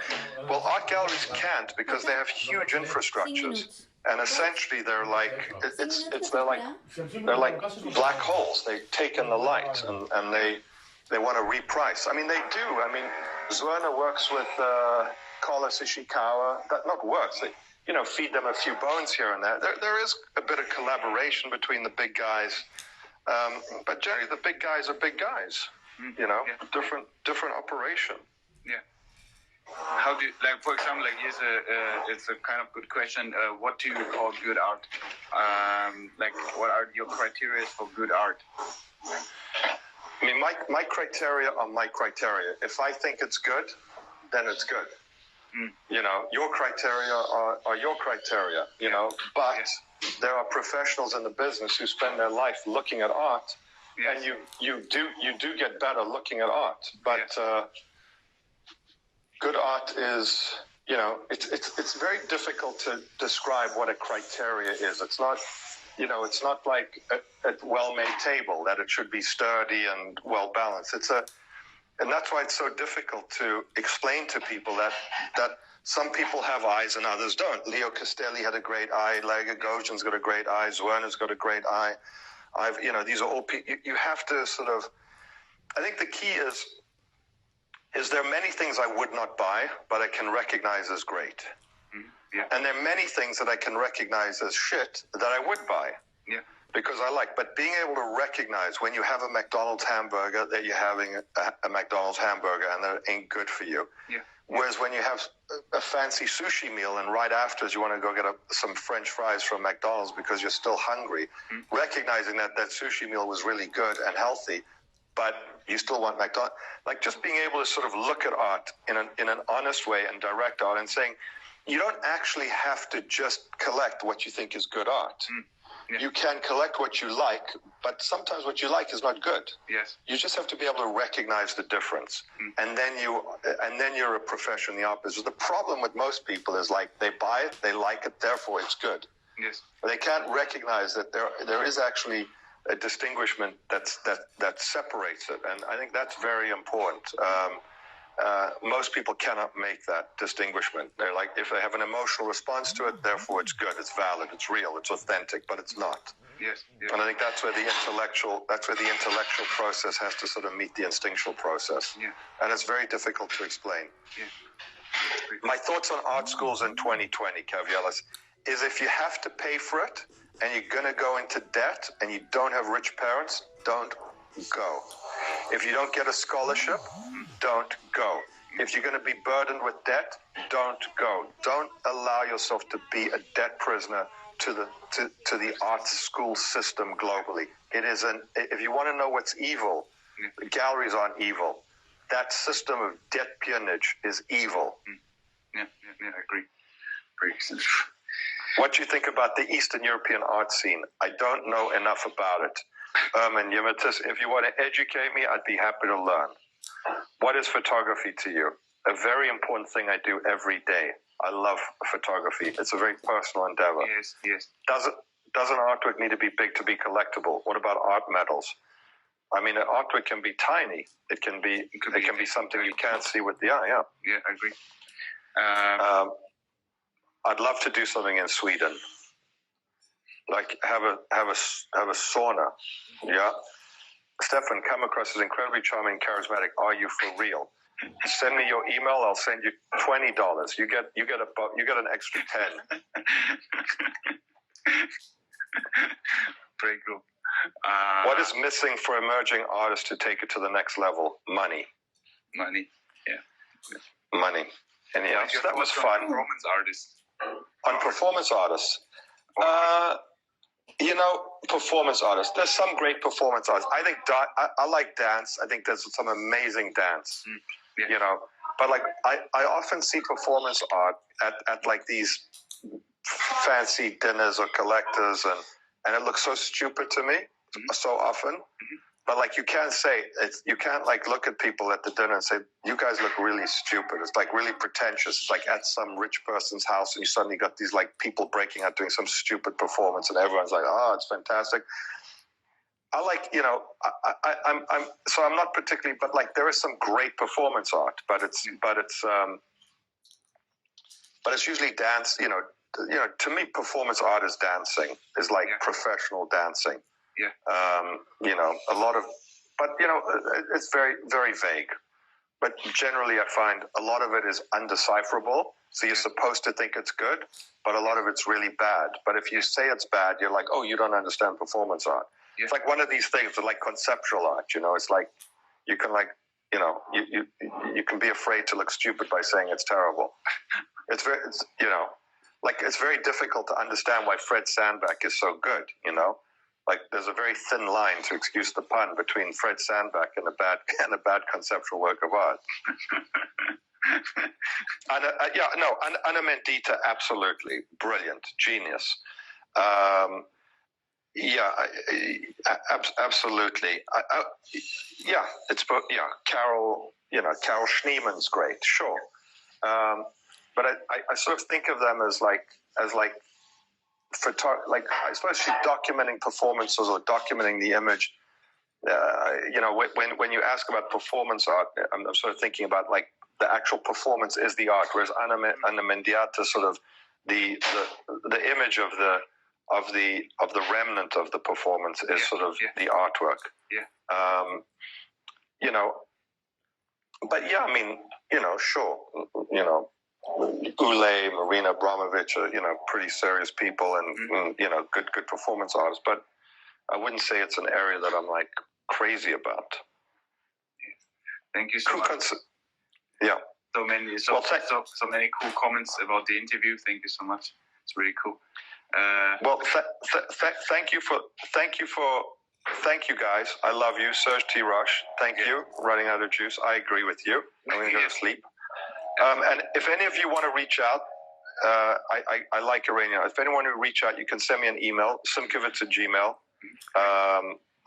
Well, art galleries can't because they have huge infrastructures, and essentially they're like they're like black holes. They take in the light, and they want to reprice. I mean, they do. I mean, Zwerner works with Carlos Ishikawa. That not works. They, feed them a few bones here and there. There is a bit of collaboration between the big guys, but generally the big guys are big guys. Different operation. Yeah. How do you, for example, it's a kind of good question. What do you call good art? What are your criteria for good art? I mean, my criteria are my criteria. If I think it's good, then it's good. Your criteria are your criteria, but there are professionals in the business who spend their life looking at art, and you do get better looking at art, but good art is, it's very difficult to describe what a criteria is. It's not, it's not like a well-made table that it should be sturdy and well-balanced. And that's why it's so difficult to explain to people that some people have eyes and others don't. Leo Castelli had a great eye. Lega Gogion's got a great eye. Zwerner's got a great eye. These are all people. You have to sort of. I think the key is there are many things I would not buy, but I can recognize as great. Yeah. And there are many things that I can recognize as shit that I would buy. Yeah. Because I like, but being able to recognize when you have a McDonald's hamburger that you're having a McDonald's hamburger and that it ain't good for you. Yeah. Whereas when you have a fancy sushi meal and right afterwards you want to go get some French fries from McDonald's because you're still hungry, recognizing that sushi meal was really good and healthy, but you still want McDonald's. Like just being able to sort of look at art in an honest way and direct art and saying, you don't actually have to just collect what you think is good art. Yeah. You can collect what you like, but sometimes what you like is not good. Yes. You just have to be able to recognize the difference, and then you're a professional in the art business. The problem with most people is like they buy it, they like it, therefore it's good. Yes. But they can't recognize that there is actually a distinguishment that separates it, and I think that's very important. Most people cannot make that distinguishment. They're like, if they have an emotional response to it, therefore it's good, it's valid, it's real, it's authentic, but it's not. Yes. Yes. And I think that's where the intellectual process has to sort of meet the instinctual process. Yeah. And it's very difficult to explain. Yeah. My thoughts on art schools in 2020, Kavielis, is if you have to pay for it and you're going to go into debt and you don't have rich parents, don't go. If you don't get a scholarship, don't go. If you're going to be burdened with debt, don't go. Don't allow yourself to be a debt prisoner to the art school system globally. It is if you want to know what's evil, the galleries aren't evil. That system of debt peonage is evil. Yeah, I agree. What do you think about the Eastern European art scene? I don't know enough about it. And Yamatis, if you want to educate me, I'd be happy to learn. What is photography to you? A very important thing I do every day. I love photography. It's a very personal endeavor. Yes. Doesn't artwork need to be big to be collectible? What about art medals? I mean, an artwork can be tiny. It can be something you can't see with the eye. Yeah, I agree. I'd love to do something in Sweden, like have a sauna. Yeah, Stefan, come across as incredibly charming and charismatic. Are you for real? Send me your email. I'll send you $20. You get an extra 10. Very cool. What is missing for emerging artists to take it to the next level? Money. Yeah. Money. Anything else? That was fun. Performance artists. On performance artists. Performance artists. There's some great performance artists. I think I like dance. I think there's some amazing dance. Yeah. But like I often see performance art at like these fancy dinners or collectors, and it looks so stupid to me so often. But like you can't like look at people at the dinner and say, you guys look really stupid. It's like really pretentious. It's like at some rich person's house and you suddenly got these like people breaking out doing some stupid performance and everyone's like, oh, it's fantastic. I like, I'm not particularly, but like there is some great performance art, but it's usually dance, to me, performance art is dancing, is like professional dancing. Yeah. A lot of, but it's very, very vague. But generally, I find a lot of it is undecipherable. So you're supposed to think it's good, but a lot of it's really bad. But if you say it's bad, you're like, oh, you don't understand performance art. Yeah. It's like one of these things, like conceptual art. It's like you can you can be afraid to look stupid by saying it's terrible. It's very difficult to understand why Fred Sandback is so good. Like there's a very thin line, to excuse the pun, between Fred Sandback and a bad conceptual work of art. Anna Mendita, absolutely brilliant, genius. Absolutely. Carol Schneeman's great, sure. But I sort of think of them as like. I suppose she's documenting performances or documenting the image. When you ask about performance art, I'm sort of thinking about like the actual performance is the art, whereas Anna Mendieta sort of the image of the remnant of the performance is sort of the artwork. Yeah. But yeah, I mean, sure, Goulet, Marina Abramovich are, pretty serious people and, good performance artists. But I wouldn't say it's an area that I'm like crazy about. Thank you so much. Yeah. So many cool comments about the interview. Thank you so much. It's really cool. Thank you guys. I love you, Serge T. Rush. Thank you. Running out of juice. I agree with you. I'm going to go to sleep. And if any of you want to reach out I like Iranian. If anyone will reach out, you can send me an email, simchowitz@gmail.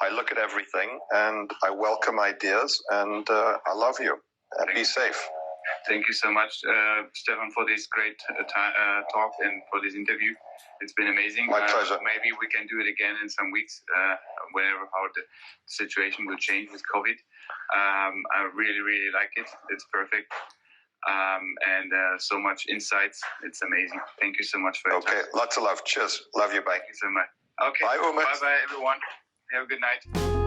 I look at everything, and I welcome ideas, and I love you. Be safe. Thank you so much, Stefan, for this great talk and for this interview. It's been amazing. My pleasure. Maybe we can do it again in some weeks, whenever how the situation will change with COVID. I really, really like it. It's perfect. And so much insights. It's amazing. Thank you so much for your time. Lots of love. Cheers. Love you. Bye. Thank you so much. Okay. Bye, Umut. Bye-bye, everyone. Have a good night.